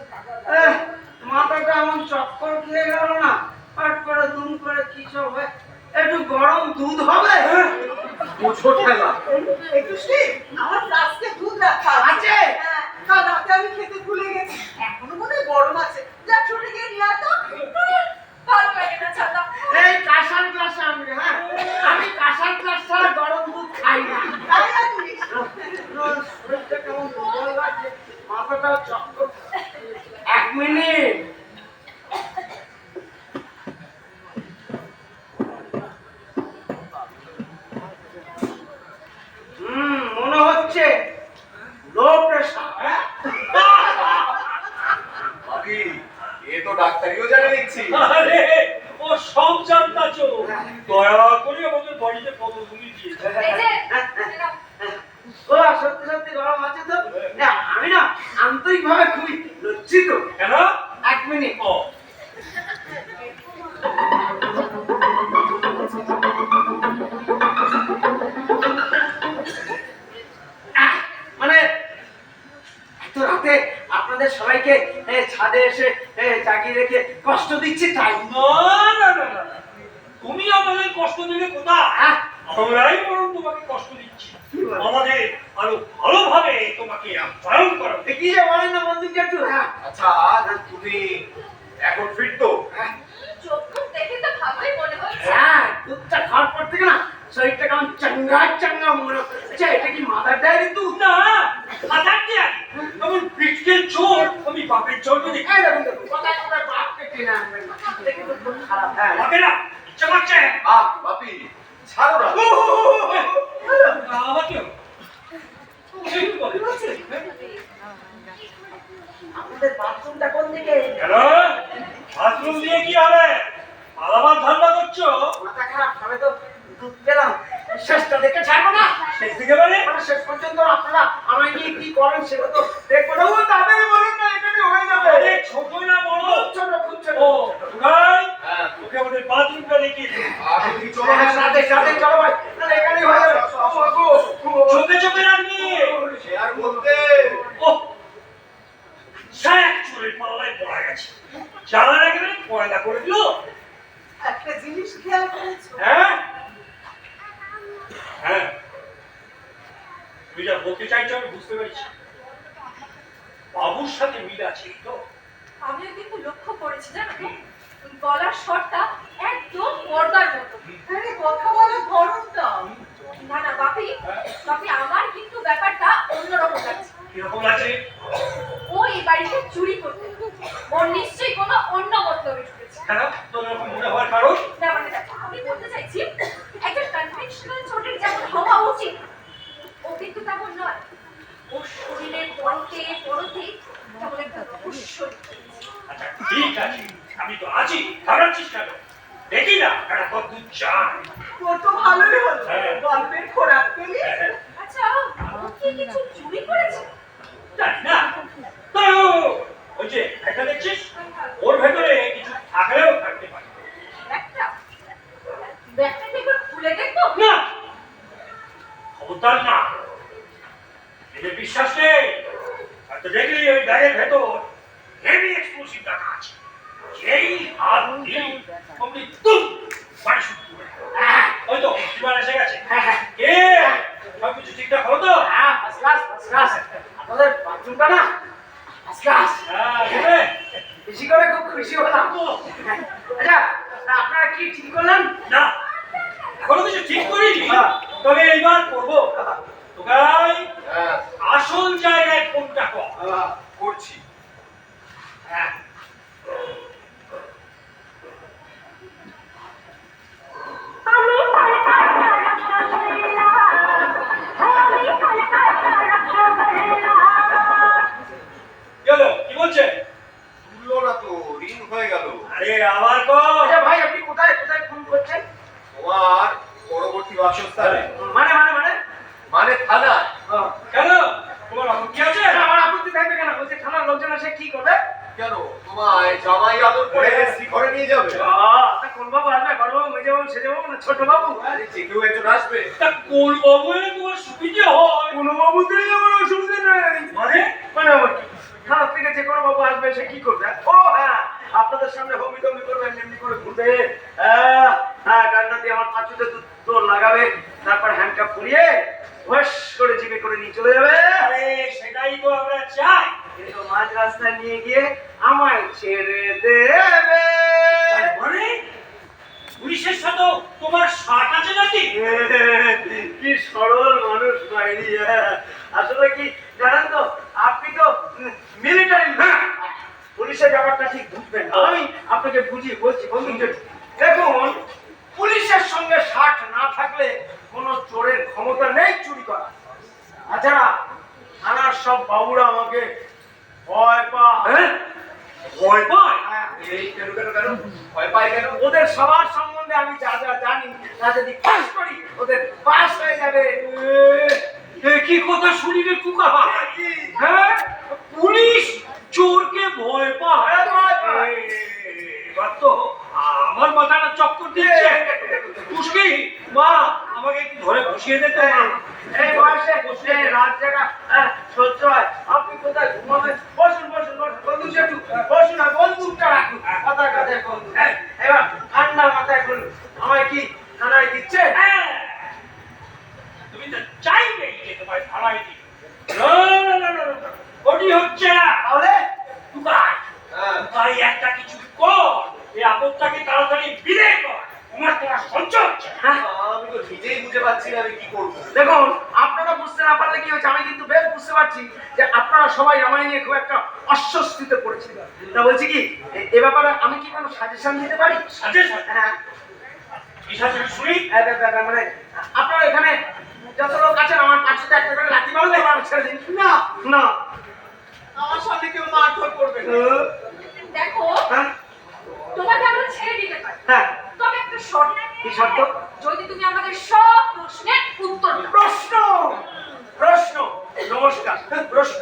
মাথাটা এমন চক্কর খেয়ে গেল না, পাট করে দুম করে কি সব হয়। একটু গরম দুধ হবে? বুঝো ঠেলা। একটু শিব, আমার ফ্লাস্কে দুধ রাখা আছে? হ্যাঁ, কাল রাতে আমি খেতে ভুলে গেছি। এখনো মনে হয় গরম আছে। যা ছুটে গিয়ে নিয়ে আয় তো। ভালো লাগে না ছাতা। এই কাঁসার গ্লাস আনবি। হ্যাঁ, আমি কাঁসার গ্লাস ছাড়া গরম দুধ খাই না। তাই আনিস? শরীরটা কেমন দুর্বল লাগছে, মাথাটা চক্কর। 1 মিনিট। মনে হচ্ছে লো প্রেশার। ভাবি, এ তো ডাক্তারিও জানে দেখছি। আরে ও সব জানতা চোর। দয়া করে আমাদের বাড়িতে পদগুলি দিয়েছে। এই যে, এরা, ও সত্যি সত্যি গরম আছে তো? না, আমি না আন্তরিকভাবে খুবই লজ্জিত। কেন? 1 মিনিট। ও মানে এত রাতে আপনাদের সবাইকে ছাদে এসে জাগিয়ে রেখে কষ্ট দিচ্ছি তাই। না না না না না। তুমি আমাদের কষ্ট দিলে কোথায়? আমরাই বরং তোমাকে কষ্ট দিচ্ছি। আমাদের আরো ভালোভাবে তোমাকে আপ্যায়ন করো। কি যে বলেন না বন্ধুকে একটু। হ্যাঁ, আচ্ছা, তুমি এখন ফিট তো? চোখ মুখ দেখে তো ভালোই মনে হচ্ছে। হ্যাঁ, দুধটা খাওয়ার পর থেকে না শরীরটা কেমন চাঙ্গা চাঙ্গা মনে হচ্ছে। এটা কি মাদার ডায়েরি দুধ? না হাজার দিয়ে এমন পিটকে চোর আমি বাপের চোর যদি এই দেখুন দেখুন, কোথায় কোথায় বাপকে টেনে আনবেন না। এটা কিন্তু খুব খারাপ। হ্যাঁ আমাকে না ইচ্ছে করছে বাপি ছাড়ো না আমাকে আমাদের বাথরুমটা কোন দিকে? কেন বাথরুম দিয়ে কি হবে আলাবার ধান্দা করছো মাথা খারাপ, আমি তো দুধ পেলাম, শেষটা দেখে ছাড়বো না। সেই দিকে মানে মানে শেষ পর্যন্ত আপনারা আমায় নিয়ে কি করেন সেটা তো দেখবো না। ও তাদের বলুন না, এখানে হয়ে যাবে। আরে ছোট না বড় ছোট খুব ছোট। ও ভাই ওকে আমাদের বাথরুমটা দেখিয়ে দিন আপনি চলো হ্যাঁ, সাথে সাথে চলো ভাই, তাহলে এখানেই হয়ে যাবে। চোখে চোখে রাখবি সে আর বলতে ও এক চোরের পাল্লায় পড়া গেছে জানার আগে পয়লা করে দিল একটা জিনিস খেয়াল করেছো? হ্যাঁ হ্যাঁ তুমি যা বলতে চাইছো আমি বুঝতে পেরেছি বাবুর সাথে মিল আছে তো আমিও কিন্তু লক্ষ্য করেছি জানো তো, গলার স্বরটা একদম পর্দার মতো। আরে কথা বলার ধরনটা না না বাপি, বাপি আমার কিন্তু ব্যাপারটা অন্যরকম লাগছে। কিরকম লাগছে ও এই বাড়িতে চুরি করতে, ওর নিশ্চয়ই কোনো অন্য মতলবে ঢুকেছে। কেন তোর এরকম মনে হওয়ার কারণ না মানে দেখো, আমি বলতে চাইছি একটা কনভেনশনাল চোরের যেমন হওয়া উচিত ও কিন্তু তেমন নয়। ওর শরীরের পরতে পরতে কেমন একটা রহস্য লুকিয়েছে। আচ্ছা ঠিক আছে আমি তো আছি ঘাবড়াচ্ছিস কেন দেখি না একটা কত চায় কত ভালোই হলো, হ্যাঁ। গল্পের খোরাক পেলি। আচ্ছা ও কি কিছু চুরি করেছে? জানি না তো ওই যে এটা দেখছিস ওর ভেতরে কিছু থাকলেও থাকতে পারে একটা ব্যাগটা কি একবার খুলে দেখবো? না খবরদার না এদের বিশ্বাস নেই আর তো দেখলি ওই ব্যাগের ভেতর হেভি এক্সপ্লোসিভ টাকা আছে যেই হাত দিলি অমনি তুম বাড়ি শুরু করে ওই তো বিমান এসে গেছে কে সব কিছু ঠিকঠাক হলো তো হ্যাঁ, ফার্স্ট ক্লাস, ফার্স্ট ক্লাস। আপনাদের বাথরুমটা না ফার্স্ট ক্লাস। হ্যাঁ বেশি করে খুব খুশি হলাম। আচ্ছা, তা আপনারা কি ঠিক করলেন? না এখনো কিছু ঠিক করিনি হ্যাঁ। তবে এইবার করবো তোকাই হ্যাঁ আসল জায়গায় ফোনটা কর করছি হ্যাঁ গেল কি বলছে তুললো না তো রিং হয়ে গেল আরে আবার কর আচ্ছা ভাই, আপনি কোথায় কোথায় ফোন করছেন? তোমার পরবর্তী বাসস্থানে মানে মানে মানে মানে থানায় কেন তোমার আপত্তি আছে আমার আপত্তি থাকবে কেন? বলছি থানার লোকজন এসে কি করবে? কেন তোমায় জামাই আদর করে ঘরে নিয়ে যাবে তা কোন বাবু আসবে? বড় বাবু, মেজো বাবু, সেজো বাবু না ছোট বাবু? আরে যে কেউ একজন আসবে তা কোন বাবু এলে তোমার সুবিধে হয় কোনো বাবুতেই আমার অসুবিধা নেই। মানে মানে আবার কি? থানার থেকে যে কোনো বাবু আসবে সে কি করবে? ও হ্যাঁ, আপনাদের সামনে হমি টমি করবে, এমনি করে ঘুরবে। হ্যাঁ, ডান্ডা দিয়ে আমার পাঁচুতে দুটো লাগাবে, তারপর হ্যান্ডকাপ পরিয়ে ওয়াশ করে জিপে করে নিয়ে চলে যাবে। আরে সেটাই তো আমরা চাই কিন্তু মাঝ রাস্তায় নিয়ে গিয়ে আমায় ছেড়ে দেবে। তার মানে পুলিশের সাথে তোমার শার্ট আছে নাকি কি সরল মানুষ বাইরি। আসলে কি জানেন তো, আপনি তো মিলিটারি, পুলিশের ব্যাপারটা ঠিক বুঝবেন না। আমি আপনাকে বুঝিয়ে বলছি বন্ধু। দেখুন, পুলিশের সঙ্গে ষাট না থাকলে কোনো চোরের ক্ষমতা নেই চুরি করা। তাছাড়া থানার সব বাবুরা আমাকে ভয় পায়। ভয় পায় এই কেন কেন কেন ভয় পায় কেন ওদের সবার সম্বন্ধে আমি যা যা জানি তা যদি পাস করি ওদের পাস হয়ে যাবে। কি কথা শুনি রে কুকা হ্যাঁ পুলিশ চোরকে ভয় পায় ভয় পায়। এবার তো আমার মাথাটা চক্কর দিচ্ছে পুষ্কি মা আমাকে একটু ধরে বসিয়ে দে তো মা এই বয়সে রাত জায়গা সহ্য হয়? আপনি কোথায় ঘুমাবেন? বসুন বসুন বসুন, বন্ধু একটু বসুন, আর বন্দুকটা রাখুন মাথার কাছে। বন্দুক এবার ঠান্ডা মাথায় বলুন, আমায় কি থানায় দিচ্ছে? হ্যাঁ, তুমি তো চাইবে যে তোমায় থানায় দিই না ওটি হচ্ছে না তাহলে তুকাই হ্যাঁ তুকাই একটা কিছু কর এই আপদটাকে তাড়াতাড়ি বিদায় কর তোমার সহ্য হচ্ছে না। হ্যাঁ আমি তো নিজেই বুঝে পাচ্ছি না আমি কি করবো। দেখুন, আপনারা বুঝতে না পারলে কি হচ্ছে, আমি কিন্তু বেশ বুঝতে পারছি যে আপনারা সবাই আমায় নিয়ে খুব একটা অস্বস্তিতে পড়েছিল। তা বলছি কি, এ ব্যাপারে আমি কি কোনো সাজেশন দিতে পারি? সাজেশন? হ্যাঁ, কি সাজেশন শুনি? মানে আপনারা এখানে যত লোক আছেন আমার পাশে একটা করে লাঠি মারলে আমার ছেড়ে দিন। না না। আমার সামনে কেউ মারধর করবে না। দেখো, হ্যাঁ তোমাকে আমরা ছেড়ে দিতে পারি, হ্যাঁ, তবে একটা শর্ত। কি শর্ত? যদি তুমি আমাদের সব প্রশ্নের উত্তর দাও। প্রশ্ন, প্রশ্ন, নমস্কার, প্রশ্ন।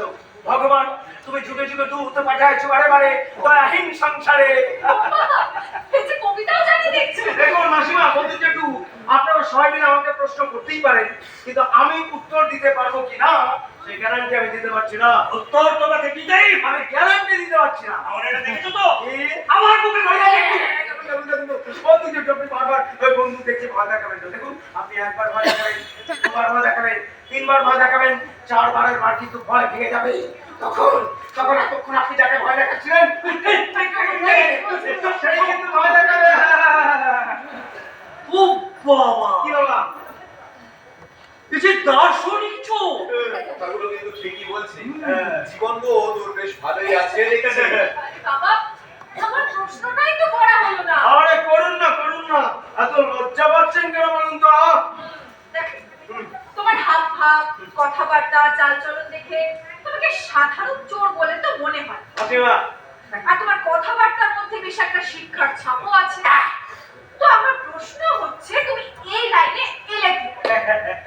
ভগবান, তুমি যুগে যুগে দূত পাঠাইছো বারে বারে দয়াহীন সংসারে। এই যে কবিতাও জানি দেখছি। দেখুন মাসিমা, বলতে যে একটু আপনারা সবাই মিলে আমাকে প্রশ্ন করতেই পারেন, কিন্তু আমি উত্তর দিতে পারবো কিনা সেই গ্যারান্টি আমি দিতে পারছি না। উত্তর তোমাকে দিতেই হবে। আমি গ্যারান্টি দিতে পারছি না। আমার এটা দেখেছো তো? আমার বুকে ধরে বারবার ওই বন্ধু দেখে ভয় দেখাবেন না। দেখুন, আপনি একবার ভয় দেখাবেন, দুবার ভয় দেখাবেন, তিনবার ভয় দেখাবেন, চারবারের মার কিন্তু ভয় ভেঙে যাবে। তখন তখন এতক্ষণ আপনি যাকে ভয় দেখাচ্ছিলেন সেই কিন্তু ভয় দেখাবে। ও বাবা, কি বাবা? এই যে দার্শনিক চোখ। কথাগুলো কিন্তু ঠিকই বলছি। জীবন তো তোর বেশ ভালোই আছে দেখেছি। আরে বাবা, আমার প্রশ্নটাই তো করা হলো না। আরে করুন না, করুন না, এত লজ্জা পাচ্ছেন কেন বলুন তো? দেখো, তোমার হাব ভাব, কথাবার্তা, চালচলন দেখে তোমাকে সাধারণ চোর বলে তো মনে হয়। মাসিমা, আর তোমার কথাবার্তার মধ্যে বেশ একটা শিক্ষার ছাপও আছে। তো আমার প্রশ্ন হচ্ছে, তুমি এই লাইনে এলে কি করে?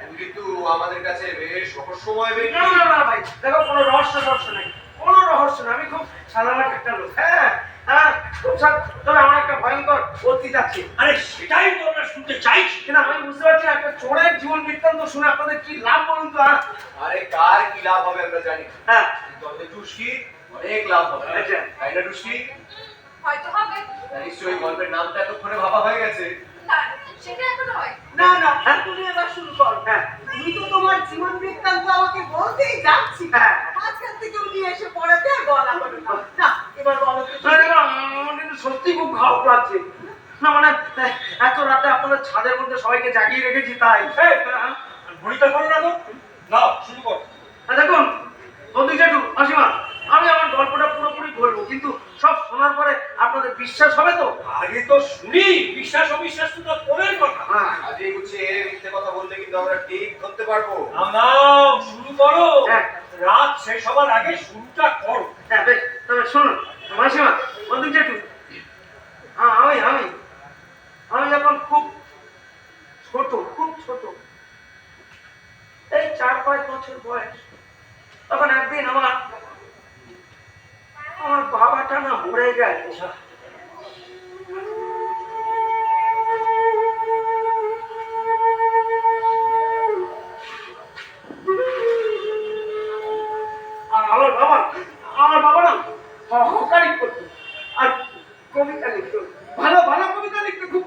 তুমি কিন্তু আমাদের কাছে বেশ রহস্যময় না ব্যক্তি। না না ভাই, দেখো কোনো রহস্য নেই, কোনো রহস্য নেই। আমি খুব সাধারণ একটা লোক। হ্যাঁ হ্যাঁ, খুব তবে আমার একটা ভয়ঙ্কর অতীত আছে। আরে সেটাই তো আমরা শুনতে চাইছি। কিন্তু আমি বুঝতে পারছি না, একটা চোরের জীবন বৃত্তান্ত শুনে আপনাদের কি লাভ বলুন তো? আরে কার কি লাভ হবে আমরা জানি না। হ্যাঁ, কিন্তু আমাদের টুস্কি অনেক লাভ হবে। আচ্ছা। তাই না টুস্কি? হয়তো হবে, নিশ্চয়ই গল্পের নামটা এতক্ষণে ভাবা হয়ে গেছে। না সেটা এখন হয়। না না, তুমি এবার শুরু করো। হ্যাঁ। তুমি তো তোমার জীবন বৃত্তান্ত আমাকে বলতেই যাচ্ছি। হ্যাঁ। মাঝখান থেকে উনি এসে পড়াতে আর বলা হলো না। না, এবার বলো তো। না, দেখো, আমার কিন্তু সত্যি খুব খারাপ লাগছে। না মানে এত রাতে আপনাদের ছাদের মধ্যে সবাইকে জাগিয়ে রেখেছি তাই। ঘড়িটা করো না তো? নাও শুরু করো। দেখুন বন্ধু জেঠু, মাসিমা, আমি আমার গল্পটা পুরোপুরি বলবো, কিন্তু সব শোনার পরে আপনাদের বিশ্বাস হবে তো? আগে তো শুনি, বিশ্বাস অবিশ্বাস তো তার পরের কথা। হ্যাঁ আজকে গুছিয়ে মিথ্যে কথা বলতে কিন্তু আমরা ঠিক ধরতে পারবো। নাও শুরু করো। হ্যাঁ। রাত শেষ হবার আগে শুরুটা করো। হ্যাঁ, বেশ, তবে শুনুন মাসিমা, বন্ধু জেঠু, হ্যাঁ আমি যখন খুব ছোট, এই 4-5 বছর বয়স, তখন একদিন আমার বাবাটা না মরে গেছে। আর আমার বাবা না হকারি করতো আর কবিতা লিখতো, ভালো ভালো কবিতা লিখতো খুব।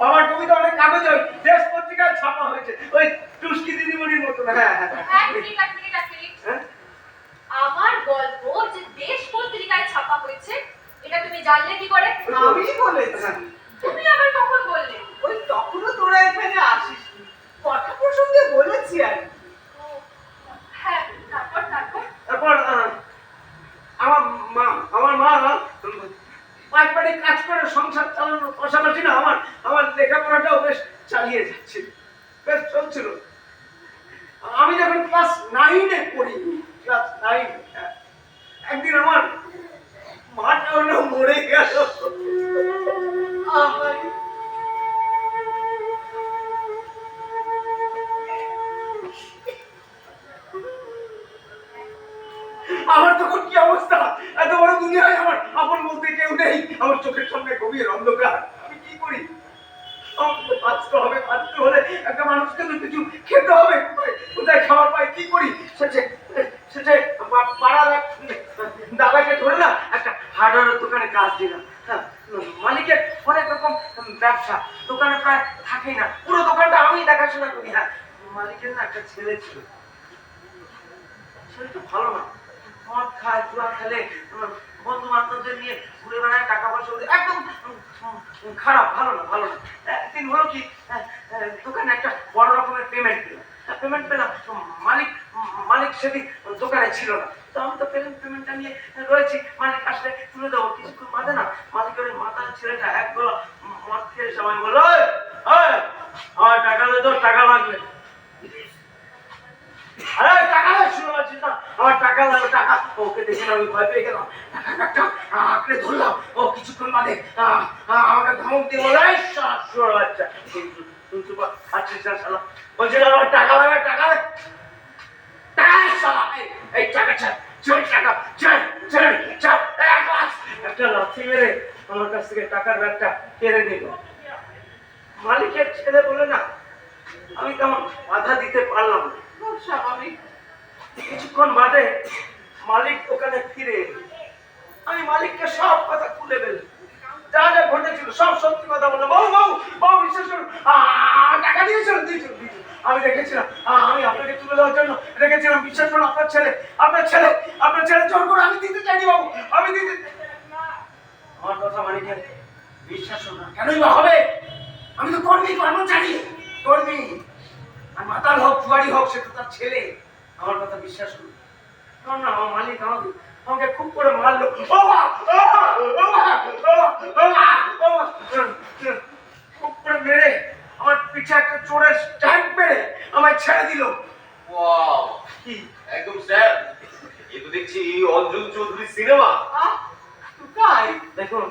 বাবার কবিতা অনেক কাগজে দেশ পত্রিকায় ছাপা হয়েছে, ওই টুস্কি দিদিমণির মতো। হ্যাঁ হ্যাঁ এক মিনিট। হ্যাঁ। আমার গল্প যে দেশ পত্রিকায় ছাপা হয়েছে, এটা তুমি জানলে কি করে? আমি বলেছি। তুমি আবার কখন বললে? ওই তখনও তোরা এখানে আসিস কথা প্রসঙ্গে বলেছি আর কি। হ্যাঁ, তারপর তারপর আমার মা পাইপারি কাজ করে সংসার চালানোর পাশাপাশি না আমার লেখাপড়াটাও বেশ চালিয়ে যাচ্ছে, বেশ চলছিল। আমি যখন ক্লাস 9-এ পড়ি, ক্লাস 9, একদিন আমার মাটা হলো মরে গেল। আমার আমার তখন কি অবস্থা, এত বড় দুনিয়ায় আমার আপন বলতে কেউ নেই, আমার চোখের সামনে গভীর অন্ধকার। আমি কি করি? আমাকে বাঁচতে হলে একটা মানুষকে তো কিছু খেতে হবে। কোথায় খাবার পাই, কি করি? সেটা পাড়ার দাদাকে ধরে না একটা হার্ডওয়্যারের দোকানে কাজ দিলাম। মালিকের অনেক রকম ব্যবসা, দোকানে প্রায় থাকেই না, পুরো দোকানটা আমি দেখাশোনা করি। হ্যাঁ, মালিকের না একটা ছেলে ছিল, ছেলেটা ভালো না, মদ খায়, জুয়া খেলে, বন্ধু বান্ধবদের নিয়ে ঘুরে বেড়ায়, টাকা পয়সা ওদের একদম খারাপ, ভালো না, ভালো না। একদিন হলো কি, দোকানে একটা বড় রকমের পেমেন্ট পেলাম। মালিক মালিক সেদিন দোকানে ছিল না, তো আমি তো পেমেন্টটা নিয়ে রয়েছি। মালিক আসলে তুলে দেবো, কিছুক্ষণ বাদে না মালিকের ওই মাতার ছেলেটা এক গলা মদ খেয়ে সবাই বললো, আমার টাকা দে, তোর টাকা লাগবে। আরে টাকা শুরু আছিস না, আমার টাকা লাগবে, টাকা। ওকে দেখে আমি ভয় পেয়ে গেলাম, টাকা আঁকড়ে ধরলাম। ও কিছুক্ষণ বাদে আমাকে ধমক দিয়ে বলে, বাচ্চা আচ্ছা শালা বলছিল আমার টাকা লাগবে, টাকা এই টাকা একটা লাথি মেরে আমার কাছ থেকে টাকার ব্যাগটা কেড়ে নিল। মালিকের ছেলে বলে না, আমি তেমন বাধা দিতে পারলাম না। খুব স্বাভাবিক। কিছুক্ষণ বাদে মালিক ওখানে ফিরে এলো। আমি মালিককে সব কথা খুলে ফেললাম, যা যা ঘটেছিল সব সত্যি কথা বললাম। বাবু বিশ্বাস করুন, টাকা দিয়েছিল। আমি রেখেছিলাম, আমি আপনাকে তুলে দেওয়ার জন্য রেখেছিলাম। বিশ্বাস করুন, আপনার ছেলে জোর করে আমি দিতে চাইনি বাবু, আমি দিতে। আমার কথা মালিকের বিশ্বাস করুন না, কেনই বা হবে? আমি তো কর্মচারী, কর্মী। আর মাতাল হোক, জুয়ারি হোক, সে তো তার ছেলে। আমার কথা বিশ্বাস করুন না, আমার মালিক আমাকে খুব করে মারলো। খুব করে মেরে আমার পিছে একটা চোরের স্ট্যাম্প মেরে আমায় ছেড়ে দিল। ওয়াও, কি একদম স্যার, এ তো দেখছি অঞ্জন চৌধুরী সিনেমা। টুকাই, দেখুন,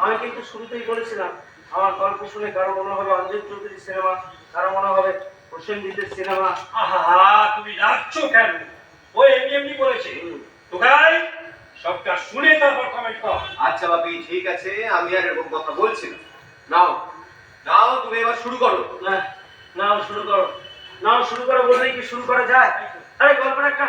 আমি কিন্তু শুরুতেই বলেছিলাম আমার গল্প শুনে কারো মনে হবে অঞ্জন চৌধুরী সিনেমা, কারো মনে হবে প্রসেনজিতের সিনেমা। আহা, তুমি রাখছো কেন? ও এমনি বলেছে। তোকাই সবটা শুনে তারপর কমেন্ট কর। আচ্ছা বাপি, ঠিক আছে, আমি আর এরকম কথা বলছি না। নাও তুমি এবার শুরু করো। নাও শুরু করো বললেই কি শুরু করা যায়? আরে গল্পের একটা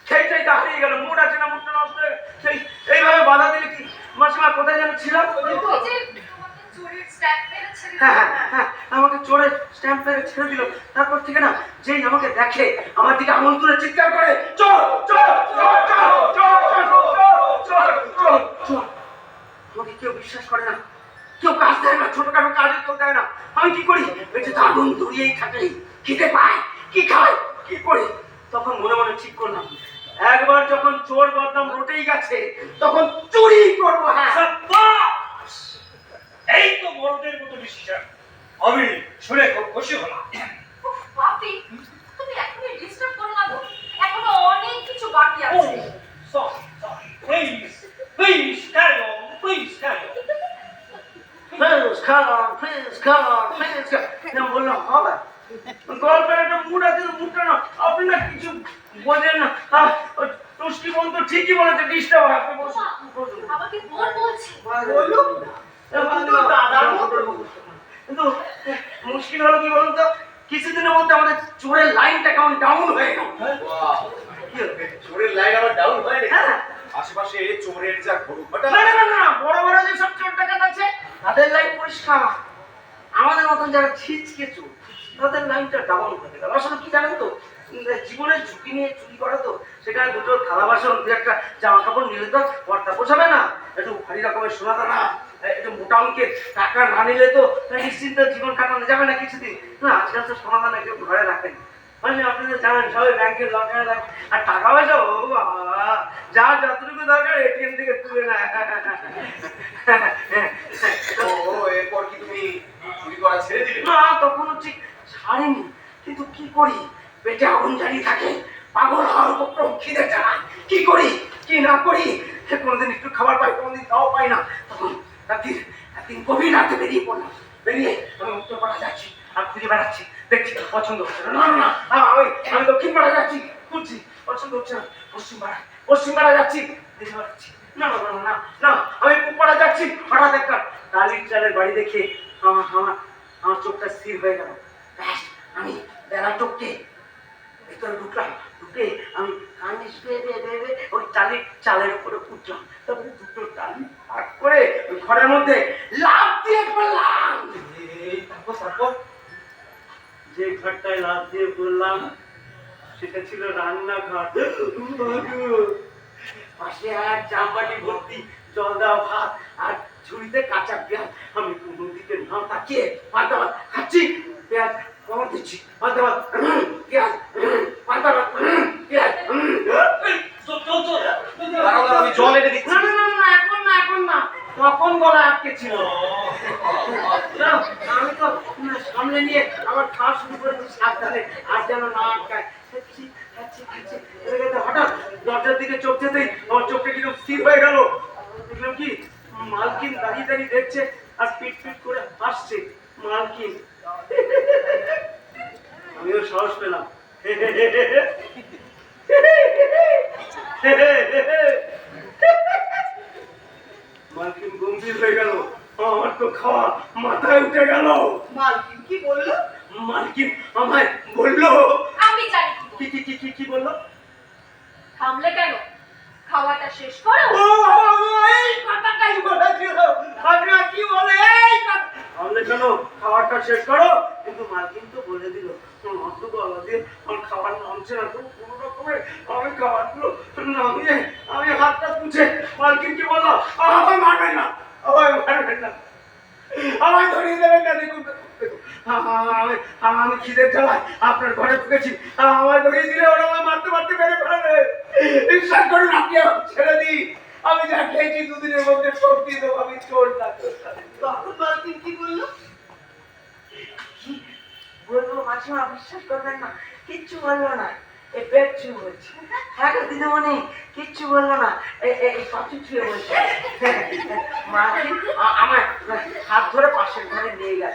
সেইটাই তো হারিয়ে গেল, মুড আছে না, মুডটা নষ্ট হয়ে সেই এইভাবে বাধা দিলে কি? মাসিমা কোথায় যেন ছিলাম? চোরের স্ট্যাম্প মেরেছে। হ্যাঁ, আমাকে চোরে স্ট্যাম্প মেরে ছেড়ে দিল। তারপর থেকে না, যেই আমাকে দেখে আমার দিকে আঙুল তুলে চিৎকার করে, চোর চোর চোর চোর চোর চোর চোর চোর। আমাকে কেউ বিশ্বাস করে না, কেউ কাজ দেয় না, ছোটখাটো কাজে কেউ দেয় না। আমি কি করি? বেঁচে তো আগুন ধরিয়েই থাকি, খিদে পায়, কি খাই, কি করি? তখন মনে মনে ঠিক করলাম, একবার যখন চোর বদনাম রটেই গেছে, তখন চুরি করবো। হ্যাঁ, সাব্বাস! এই তো বড়দের মতো ডিসিশন। আমি শুনে খুব খুশি হলাম। উফ, বাপি, তুমি এখনই ডিস্টার্ব করো না তো, এখনো অনেক কিছু বাকি আছে। Sorry. Please carry on. Please come on. বললাম হবে গল্পের একটা মুড আছে, মুডটা না আপনি না কিছু বোঝেন না। তুষ্টি বন্ধু ঠিকই বলেছে, ডিস্টার্ব হয়। আপনি বসুন। আমাকে বোন বলছে। বলুক না। কিন্তু দাদার মতো। কিন্তু মুশকিল হলো কি বলুন তো, কিছুদিনের মধ্যে আমাদের চোরের লাইনটা কেমন ডাউন হয়ে গেল। ওয়াও, কি হলো? চোরের লাইন আবার ডাউন হয় নাকি? হ্যাঁ। আশেপাশে চোরের যা ঘটুক ঘটা। না, বড় বড় যে সব চোর ডাকাত আছে তাদের লাইন পরিষ্কার। আমাদের মতন যারা ছিচকে চোর, তাদের লাইনটা ডাউন হয়ে গেল। আসলে কি জানেন তো, জীবনের ঝুঁকি নিয়ে চুরি করা তো, সেখানে দুটো থালা বাসন, দু একটা জামা কাপড় নিলে তো পর্দা পোষাবে না। একটু ভারী রকমের সোনা দানা, একটু মোটা অঙ্কের টাকা না নিলে তো নিশ্চিন্ত জীবন কাটানো যাবে না কিছুদিন। না, আজকাল তো সোনা দানা কেউ ঘরে রাখেন, মানে আপনি তো জানেন সবাই ব্যাংকের লকারে রাখে। আর টাকা পয়সা ও বাবা, যা যতটুকু দরকার এটিএম থেকে তুলে নেয়। ও, এরপর কি তুমি চুরি করা ছেড়ে দিলে? না, তখনও ঠিক ছাড়েনি, কিন্তু কি করি, পেটে আগুন জ্বালিয়ে থাকে, পাগল হওয়ার উপক্রম, খিদে টানা, কি করি কি না করি। কোনোদিন একটু খাবার পাই, কোনোদিন তাও পাই না। তখন একদিন গভীর রাতে বেরিয়ে পড়লাম। বেরিয়ে আমি উত্তরপাড়া যাচ্ছি আর খুঁজে বেড়াচ্ছি, দেখছি পছন্দ হচ্ছে না। না, আমি দক্ষিণ পাড়া যাচ্ছি, খুঁজছি, পছন্দ হচ্ছে না। পশ্চিম পাড়া যাচ্ছি, দেখে বেড়াচ্ছি, না, আমি পূব পাড়া যাচ্ছি। হঠাৎ একটা টালির চালের বাড়ি দেখে আমার চোখটা স্থির হয়ে গেল। ব্যাস, আমি বেড়া চোখকে ভিতরে ঢুকলাম, ঢুকে আমি কানে ওই চালের উপরে উঠলাম। তারপরে দুটো টালি ভাগ করে ওই ঘরের মধ্যে লাফ দিয়ে পড়লাম। তারপর যে ঘরটায় লাফ দিয়ে পড়লাম, সেটা ছিল রান্নাঘর। পাশে এক জামবাটি ভর্তি জল দেওয়া ভাত আর ঝুড়িতে কাঁচা পেঁয়াজ। আমি কোনো দিকে না তাকিয়ে পান্তা ভাত খাচ্ছি, পেঁয়াজ কমর দিচ্ছি, পান্তা ভাত পেঁয়াজ, পান্তা ভাত পেঁয়াজ। দাঁড়াও, দাঁড়াও, আমি জল এনে দিচ্ছি। না না না না, এখন না, এখন না, তখন গলা আটকে ছিল। আমি তো সামনে নিয়ে আমার খাওয়া শুরু করেছি সাবধানে, আর যেন না আটকায়। খাচ্ছি খাচ্ছি খাচ্ছি, হঠাৎ দরজার দিকে চোখ যেতেই আমার চোখটা কিরকম স্থির হয়ে গেল। দেখলাম কি মালকিন দাঁড়িয়ে দাঁড়িয়ে দেখছে আর পিট পিট করে হাসছে। মালকিন, আমিও সাহস পেলাম। মালকিন গম্ভীর হয়ে গেল। আমার তো খাওয়া মাথায় উঠে গেল। মালকিন কি বললো? মালকিন আমায় বললো। আমি জানি কি কি কি কি কি বললো? থামলে কেন? খাওয়াটা শেষ করো। ও এই কথাটাই বলেছিল। আপনারা কি বলে এই কথা? তাহলে কেন খাবারটা শেষ করো? কিন্তু মালকিন তো বলে দিল অত গলা দিয়ে আমার খাবার নামছে না, তো কোনো রকমের আমি খাবারগুলো নামিয়ে আমি হাতটা পুছে মালকিন কি বললো, আমায় মারবেন না, আমায় মারবেন না, আমায় ধরিয়ে দেবেন না। দেখুন আমি খিদের জ্বালায় আপনার ঘরে ঢুকেছি, আমায় ধরিয়ে দিলে ওরা আমায় মারতে মারতে মেরে ফেলাবে। বিশ্বাস করুন, আপনি আমাকে ছেড়ে দিই, আমি যা খেয়েছি দুদিনের মধ্যে শোধ দিয়ে দেবো, আমি চোর না। তখন মালকিন কি বললো? কি বলবো মাসিমা, বিশ্বাস করবেন না, কিচ্ছু বললো না। এই পেট চুপ হচ্ছে। হ্যাঁ দিদিমণি, কিচ্ছু বললো না, এই পাশে ছুঁয়ে বলছে। মাসিম আমার হাত ধরে পাশের ঘরে নিয়ে গেল,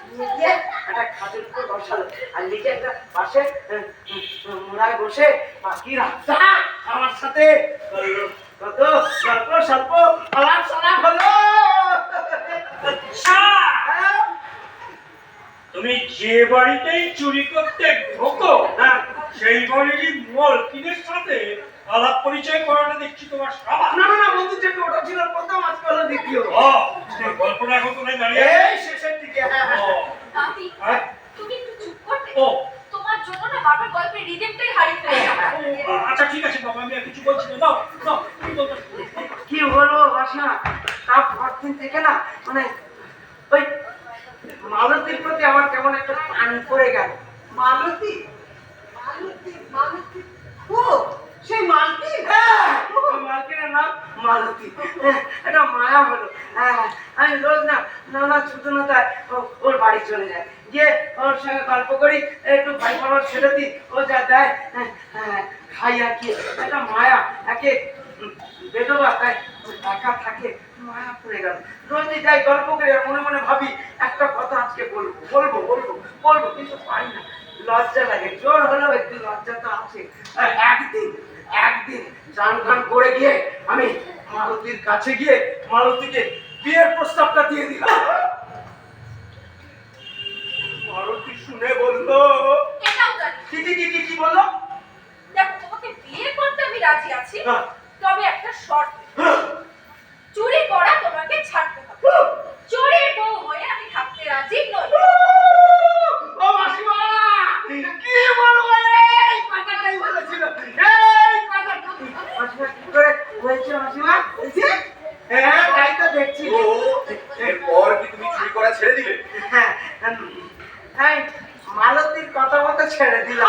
নিয়ে গিয়ে একটা খাটের উপর বসালো আর নিচে একটা পাশে মোড়ায় বসে বাকি রাতটা আমার সাথে কত গল্প স্বল্প আলাপ সালাপ হলো। তুমি যে বাড়িতেই চুরি করতে ঢোকো হ্যাঁ, সেই বাড়িরই মালকিনের সাথে আলাপ পরিচয় করাটা দেখছি তোমার স্বভাব। না না না বন্ধু, যেটা ওটা ছিল প্রথম, আজকে হলো দ্বিতীয়। ও, তোমার গল্পটা এখন কোথায় দাঁড়িয়ে আছে? এই শেষের দিকে। হ্যাঁ, ও, হ্যাঁ। দাদি, হ্যাঁ? তুমি একটু চুপ করবে? ও, তোমার জন্য না বাবার গল্পের রিদেমটাই হারিয়ে ফেলেছি। আচ্ছা ঠিক আছে বাবা, আমি আর কিছু বলছি না, দাও দাও, তুমি বলতে কি বলবো বাসা, তার পরদিন থেকে না মানে ওই মালতীর প্রতি আমার কেমন একটা টান পড়ে গেল। মালতী? মালতী মালতী, ও সেই মালতী? হ্যাঁ, ওই মালকিনের নাম মালতী। একটা মায়া হলো। হ্যাঁ, আমি রোজ না নানা ছোটনতায় ওর বাড়ি চলে যাই, গিয়ে ওর সঙ্গে গল্প করি, একটু ভাই খাবার ছেড়ে দিই, ও যা দেয় খাই আর কি। একটা মায়া, একে বেদবা, তাই একা থাকে, মায়া পড়ে গেল। রোজই যাই গল্প করি আর মনে মনে ভাবি একটা কথা আজকে বলবো বলবো বলবো বলবো, কিন্তু পাই না, লজ্জা লাগে। জোর হলেও একটু লজ্জা তো আছে। আর একদিন চান টান করে গিয়ে আমি মালতীর কাছে গিয়ে মালতীকে বিয়ের প্রস্তাবটা দিয়ে দিলাম। মালতী শুনে বললো, এটাও জানি। কি কি কি কি কি বললো? দেখো, তোমাকে বিয়ে করতে আমি রাজি আছি, হ্যাঁ। তবে একটা শর্ত। চুরি করা তোমাকে ছাড়তে হবে। চোরের বউ হয়ে আমি থাকতে রাজি নই। ও মাসিমা, কি বলবো, এই কথাটাই বলেছিল, এই কথা। মাসিমা কি করে হয়েছে মাসিমা? হয়েছে? হ্যাঁ, তাই তো দেখছি। ও, এরপর কি তুমি চুরি করা ছেড়ে দিলে? হ্যাঁ, হ্যাঁ, মালতীর কথা মতো ছেড়ে দিলাম।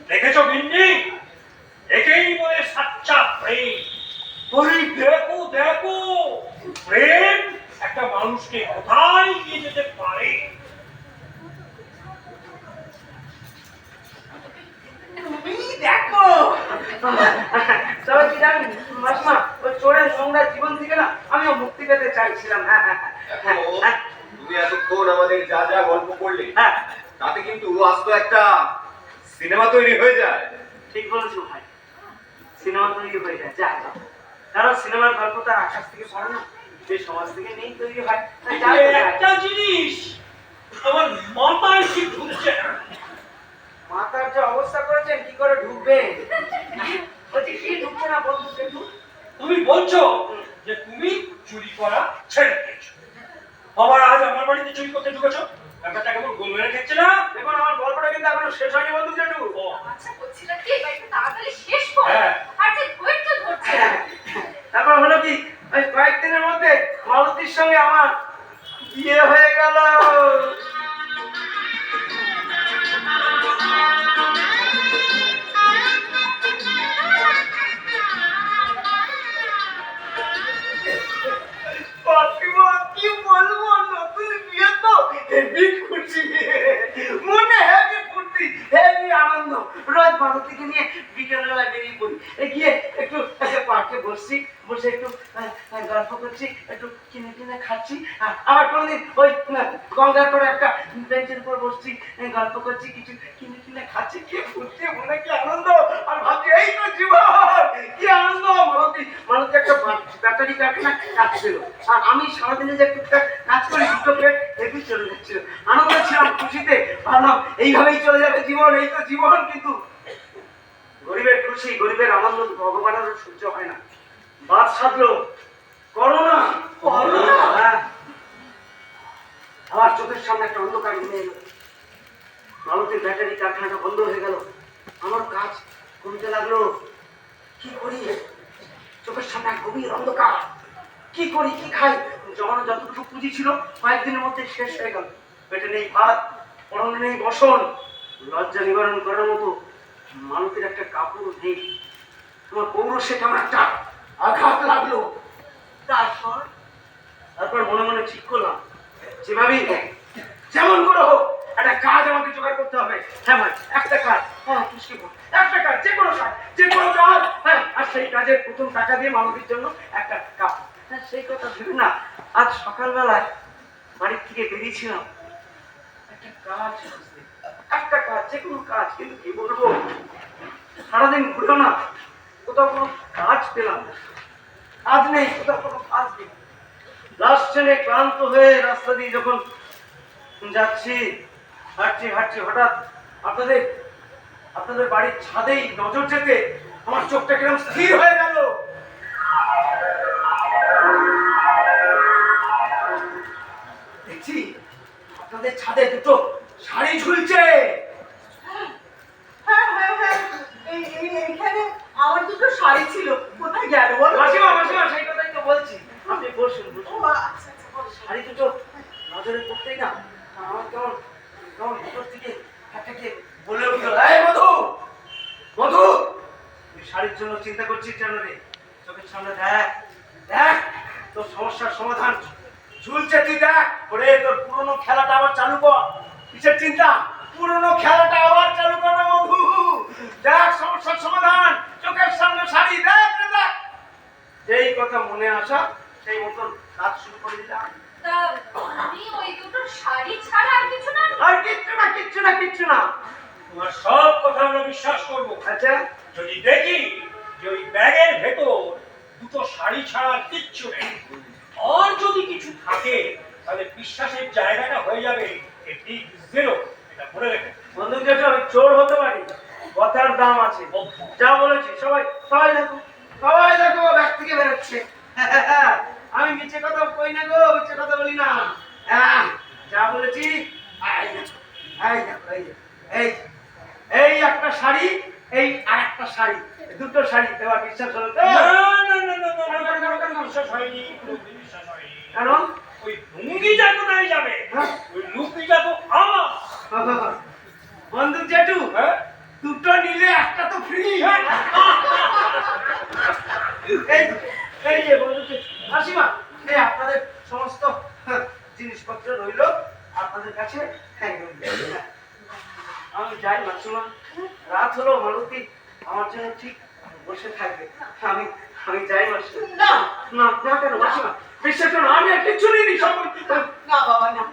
দেখেছো গিন্নি, একেই বলে সাচ্চা প্রেম। তুমি দেখো দেখো, প্রেম একটা মানুষকে কোথায় নিয়ে যেতে পারে। তুমি দেখো। তবে কি জানি মাসিমা, ওই চোরের নোংরা জীবন থেকে না আমিও মুক্তি পেতে চাইছিলাম। হ্যাঁ হ্যাঁ দেখো, তুমি এতক্ষণ আমাদের যা যা গল্প করলে, হ্যাঁ, তাতে কিন্তু আজ তো একটা সিনেমা তৈরি হয়ে যায়। ঠিক বলেছো ভাই, সিনেমা তৈরি হয়ে যায়। যা যা, কারণ সিনেমার গল্প তার আকাশ থেকে পড়ে না, যে সমাজ থেকে নেই তৈরি হয়। তাই যা যা, একটা জিনিস আমার মাথায় ঠিক ঢুকছে না। মাথার যে অবস্থা করেছেন, কি করে ঢুকবে? বলছি কি ঢুকছে না বন্ধু একটু? তুমি বলছো যে তুমি চুরি করা ছেড়ে দিয়েছো, আবার আজ আমার বাড়িতে চুরি করতে ঢুকেছো। ব্যাপারটা কেমন গোল মেরে খেচ্ছে না? দেখুন আমার গল্পটা কিন্তু এখনো শেষ হয়নি বন্ধু জেঠু। ও আচ্ছা বলছিলাম কি এবার একটু তাড়াতাড়ি শেষ কর। হ্যাঁ। আর যে ধৈর্য ধরছে না। তারপর হলো কি ওই কয়েকদিনের মধ্যে মালতীর সঙ্গে আমার বিয়ে হয়ে গেল। কাকিমা, কি বলবো, নতুন বিয়ে তো হেভি খুশি, মনে হেভি ফুর্তি, হেভি আনন্দ। রোজ মালতীকে নিয়ে বিকেলবেলা বেরিয়ে পড়ি, গিয়ে একটু পার্কে বসছি, বসে একটু গল্প করছি, একটু কিনে কিনে খাচ্ছি। আবার কোনোদিন ওই গঙ্গার পরে একটা বেঞ্চের উপর বসছি, গল্প করছি, কিছু কিনে কিনে খাচ্ছি। কি ফুর্তি, মনে কি আনন্দ। আর ভাবছি এই তো জীবন, কি আনন্দ। মালতী একটা ব্যাটারি কারখানা কাজ ছিল, আর আমি সারাদিনে যে টুকটাক কাজ করি, দুটো প্লেট হেভি চলে যাচ্ছিল। আনন্দ ছিলাম, খুশিতে ভাবলাম এইভাবেই চলে যাবে জীবন, এই তো জীবন। কিন্তু গরিবের খুশি, গরিবের আনন্দ ভগবানেরও সহ্য হয় না। বাদ সাধলো করোনা। হ্যাঁ, আমার চোখের সামনে একটা অন্ধকার নেমে এলো। মালতীর ব্যাটারি কারখানাটা বন্ধ হয়ে গেল, আমার কাজ কমতে লাগলো। কি করি, চোখের সামনে এক গভীর অন্ধকার। কি করি, কি খাই, জমানো যতটুকু পুঁজি ছিল কয়েকদিনের মধ্যে শেষ হয়ে গেল। পেটে নেই ভাত, পরনে নেই বসন, লজ্জা নিবারণ করার মতো মালতীর একটা কাপড় নেই। তোমার পৌরসে কেমন একটা আঘাত লাগলো। তারপর মনে মনে ঠিক করলাম, যেভাবেই হোক, যেমন করে হোক, একটা কাজ আমাকে জোগাড় করতে হবে। হ্যাঁ ভাই, একটা কাজ, হ্যাঁ একটা কাজ, যে কোনো কাজ, যে কোনো কাজ। হ্যাঁ, আর সেই কাজের প্রথম টাকা দিয়ে মালতীর জন্য একটা কাপ। হ্যাঁ, সেই কথা ভেবে না আজ সকালবেলায় বাড়ির থেকে বেরিয়েছিলাম একটা কাজ খুঁজতে। একটা কাজ, যে কোনো কাজ, কিন্তু কি বলবো, সারাদিন ঘুরলো না, কোথাও কোনো কাজ পেলাম না। কাজ নেই, কোথাও কোনো কাজ নেই। লাস্ট ট্রেনে ক্লান্ত হয়ে রাস্তা দিয়ে যখন যাচ্ছি, হাঁটছি, হঠাৎ আপনাদের বাড়ির ছাদেই নজর যেতে আমার চোখটা কিরকম স্থির হয়ে গেল। দেখছি আপনাদের ছাদে দুটো শাড়ি ঝুলছে। হ্যাঁ, এইখানে আমার দুটো শাড়ি ছিল, কোথায় গেল বলো? মাসিমা, সেই কথাই তো বলছি। আপনি বসুন। ও আচ্ছা, বলো। শাড়ি দুটো নজরে পড়তেই না আমার কেমন ভিতর থেকে একটা বলে উঠল, এই মধু, তুই শাড়ির জন্য চিন্তা করছিস কেন রে? চোখের সামনে দেখ তোর সমস্যার সমাধান ঝুলছে, তুই দেখ। ওরে, তোর পুরনো খেলাটা আবার চালু কর। কিসের চিন্তা? পুরনো খেলাটা আবার চালু কর না মধু। দেখ সমস্যার সমাধান, চোখের সামনে শাড়ি, দেখ। যেই কথা মনে আসা সেই মতন কাজ শুরু করে দিলাম। তা আমি ওই দুটো শাড়ি ছাড়া আর কিছু না। আর কিচ্ছু না। তোমার সব কথা আমরা বিশ্বাস করবো, আচ্ছা, যদি দেখি যে ওই ব্যাগের ভেতর দুটো শাড়ি ছাড়া আর কিচ্ছু নেই। আর যদি কিছু থাকে তাহলে বিশ্বাসের জায়গাটা হয়ে যাবে বিগ জিরো, এটা মনে রেখো। বন্ধু যেটা আমি চোর হতে পারি, কথার দাম আছে। যা বলেছি সবাই দেখো ব্যাগ থেকে বেরোচ্ছে। আমি মিছে কথা কই না গো, মিছে কথা বলি না। যা বলেছি, এই একটা শাড়ি, এই আর একটা শাড়ি, দুটো শাড়ি। তোমার বিশ্বাস হলো তো? না, বিশ্বাস হয়নি, বিশ্বাস হয়নি। কেন? ওই লুঙ্গিটা কোথায় যাবে? ওই লুঙ্গিটা তো আমার। বন্ধু জেঠু, হ্যাঁ? দুটো নিলে একটা তো ফ্রি। এই যে বন্ধু জেঠু, মাসিমা, এই আপনাদের সমস্ত জিনিসপত্র রইল আপনাদের কাছে। আমি যাই মাসিমা, রাত হলো, মালতী আমার জন্য ঠিক বসে থাকবে। আমি যাই মাসিমা। না কেন মাসিমা, বিশ্বাস করো, আমি আর কিচ্ছু নিইনি। না বাবা, না,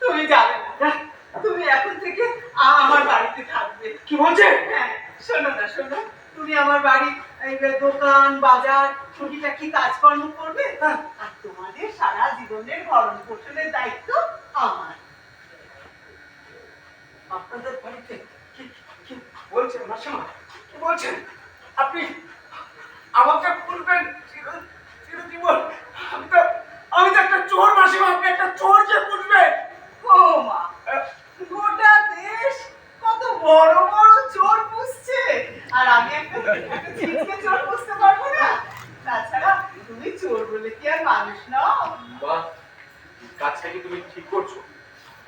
তুমি যাবে না। তুমি এখন থেকে আমার বাড়িতে থাকবে। কি বলছেন? হ্যাঁ, শোনো, তুমি আমার বাড়ির এই দোকান বাজার টুকিটাকি কাজকর্ম করবে, আর তোমাদের সারা জীবনের ভরণ পোষণের দায়িত্ব আমার। আপনাদের বাড়িতে কি বলছেন মাসিমা? কি বলছেন আপনি? আমাকে বলবেন চিরজীবন? আমি তো একটা চোর মাসিমা, আপনি একটা চোর যে বুঝবেন। ও মা, কি তুমি ঠিক করছো?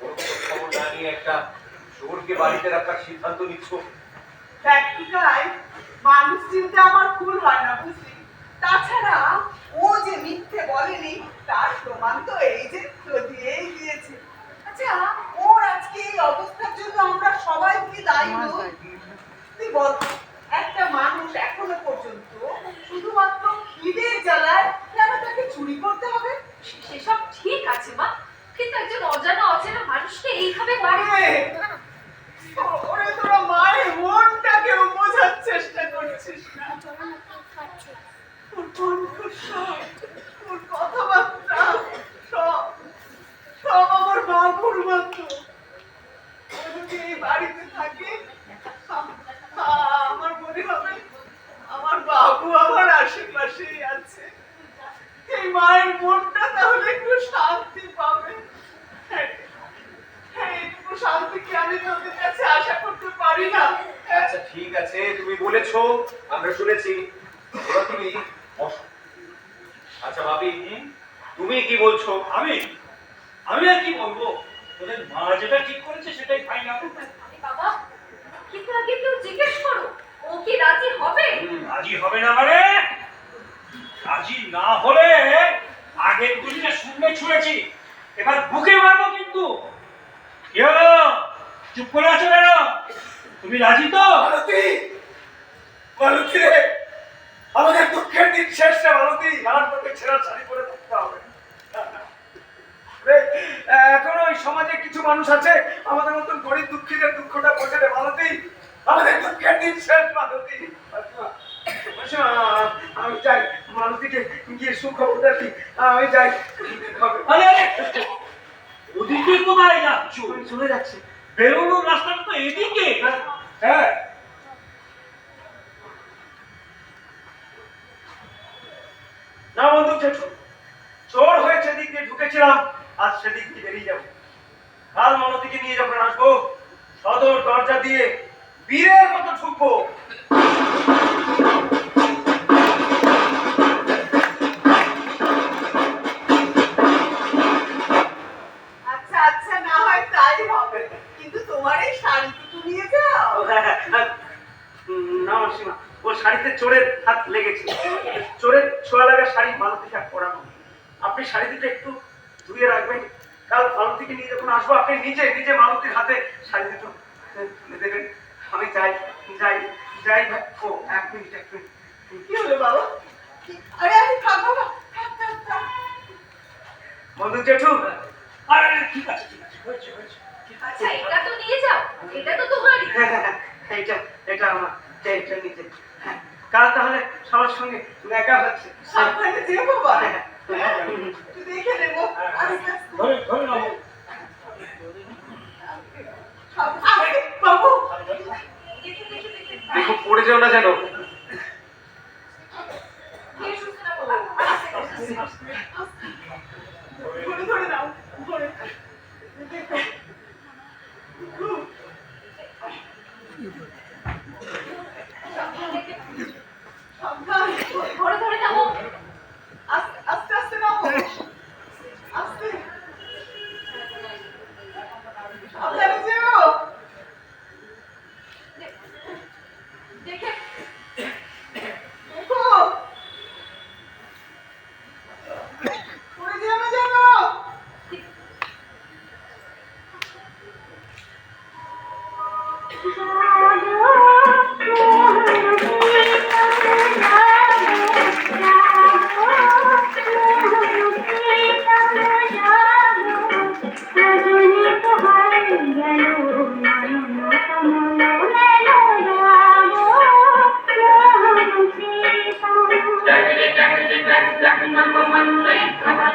ওর কোনো খবর না নিয়ে একটা শহরকে বাড়িতে রাখার সিদ্ধান্ত নিচ্ছ? প্র্যাকটিক্যাল মানুষ চিনতে আমার ভুল হয় না বুঝলি। তাছাড়া ও যে মিথ্যে বলেনি তার প্রমাণ তো এই যে দিয়েই দিয়েছে। আচ্ছা, ওর আজকে এই অবস্থার জন্য আমরা সবাই কি দায়ী নই? তুই বল, একটা মানুষ এখনো পর্যন্ত শুধুমাত্র খিদের জ্বালায় কেন তাকে চুরি করতে হবে? সেসব ঠিক আছে মা, কিন্তু একজন অজানা অচেনা মানুষকে এইভাবে বাড়ি ওরে তোরা মায়ের মনটাকেও বোঝার চেষ্টা করছিস না। ওর কণ্ঠস্বর, ওর কথাবার্তা সব সব আমার বাবুর মতো। ও যদি এই বাড়িতে থাকে আমার মনে হবে আমার বাবু আমার আশেপাশেই আছে। এই মায়ের মনটা তাহলে একটু শান্তি পাবে। হ্যাঁ, এইটুকু শান্তি কি আমি তোদের কাছে আশা করতে পারি না? আচ্ছা ঠিক আছে, তুমি বলেছো, আমরা শুনেছি। এবার তুমি বসো। আচ্ছা ভাবি, তুমি কি বলছো? আমি আমি আর কি বলবো, তোদের মা যেটা ঠিক করেছে সেটাই ফাইনাল। আরে বাবা, কিন্তু আগে কেউ জিজ্ঞেস করো ও কি রাজি হবে? রাজি হবে না মানে? রাজি না হলে আগের দুদিনে শূন্য ছুঁড়েছি, এবার বুকে মারবো কিন্তু। কি হলো, চুপ করে আছো কেন? তুমি রাজি তো? মালতী, মালতী রে, আমাদের দুঃখের দিন শেষ রে মালতী। আর তোকে ছেঁড়া শাড়ি পরে থাকতে হবে। রে, এখনো ওই সমাজে কিছু মানুষ আছে আমাদের মতন গরিব দুঃখীদের দুঃখটা বোঝে রে মালতী। আমাদের দুঃখের দিন শেষ মালতী। আচ্ছা, আমি যাই মালতীকে গিয়ে সুখবর দেখি। আমি যাই। আরে আরে, ওদিকে কোথায় যাচ্ছ? আমি চলে যাচ্ছি। বেরোনোর রাস্তাটা তো এদিকে। হ্যাঁ, না বন্ধু জেঠু, চোর হয়ে সেদিক দিয়ে ঢুকেছিলাম, আজ সেদিক দিয়ে বেরিয়ে যাবো। কাল মালতীকে নিয়ে যখন আসবো সদর দরজা দিয়ে বীরের মতো ঢুকবো। আচ্ছা আচ্ছা, না হয় তাই হবে, কিন্তু তোমার এই শাড়ি দুটো নিয়ে যাও। না মাসিমা, ও শাড়িতে চোরের হাত লেগেছে। চোরের ছোঁয়া লাগা শাড়ি মালতীকে আর পরাবো। আপনি শাড়ি দুটো একটু ধুয়ে রাখবেন। কাল মালতীকে নিয়ে যখন আসবো আপনি নিজে নিজে মালতীর হাতে শাড়ি দুটো তুলে দেবেন। আমি যাই যাই যাই ভাই। ও এক মিনিট। কি হলো বাবা? আরে আরে থাক বাবা, থাক থাক থাক। বন্ধু জেঠু, আরে ঠিক আছে ঠিক আছে, হয়েছে হয়েছে। আচ্ছা, এটা তো নিয়ে যাও, এটা তো তোমারই। এইটা এটা আমার, এটা নিতে। কাল তাহলে সবার সঙ্গে দেখা হচ্ছে। সাবধানে যেও বাবা, হ্যাঁ, হ্যাঁ। একটু দেখে নেবো। আস্তে আস্তে। ধরে ধরে নাও। আরে বাবু, দেখে দেখে দেখে দেখো পড়ে যাও না যেন। কে সুস্থ না বাবা? ধরে ধরে নাও, ধরে দেখো। খুব সাবধান, ধরে ধরে নাও। আস্তে আস্তে আস্তে নাও, আস্তে সাবধানে যেও। দেখে দেখো পড়ে যেও না যেন। Jack, number one, come on,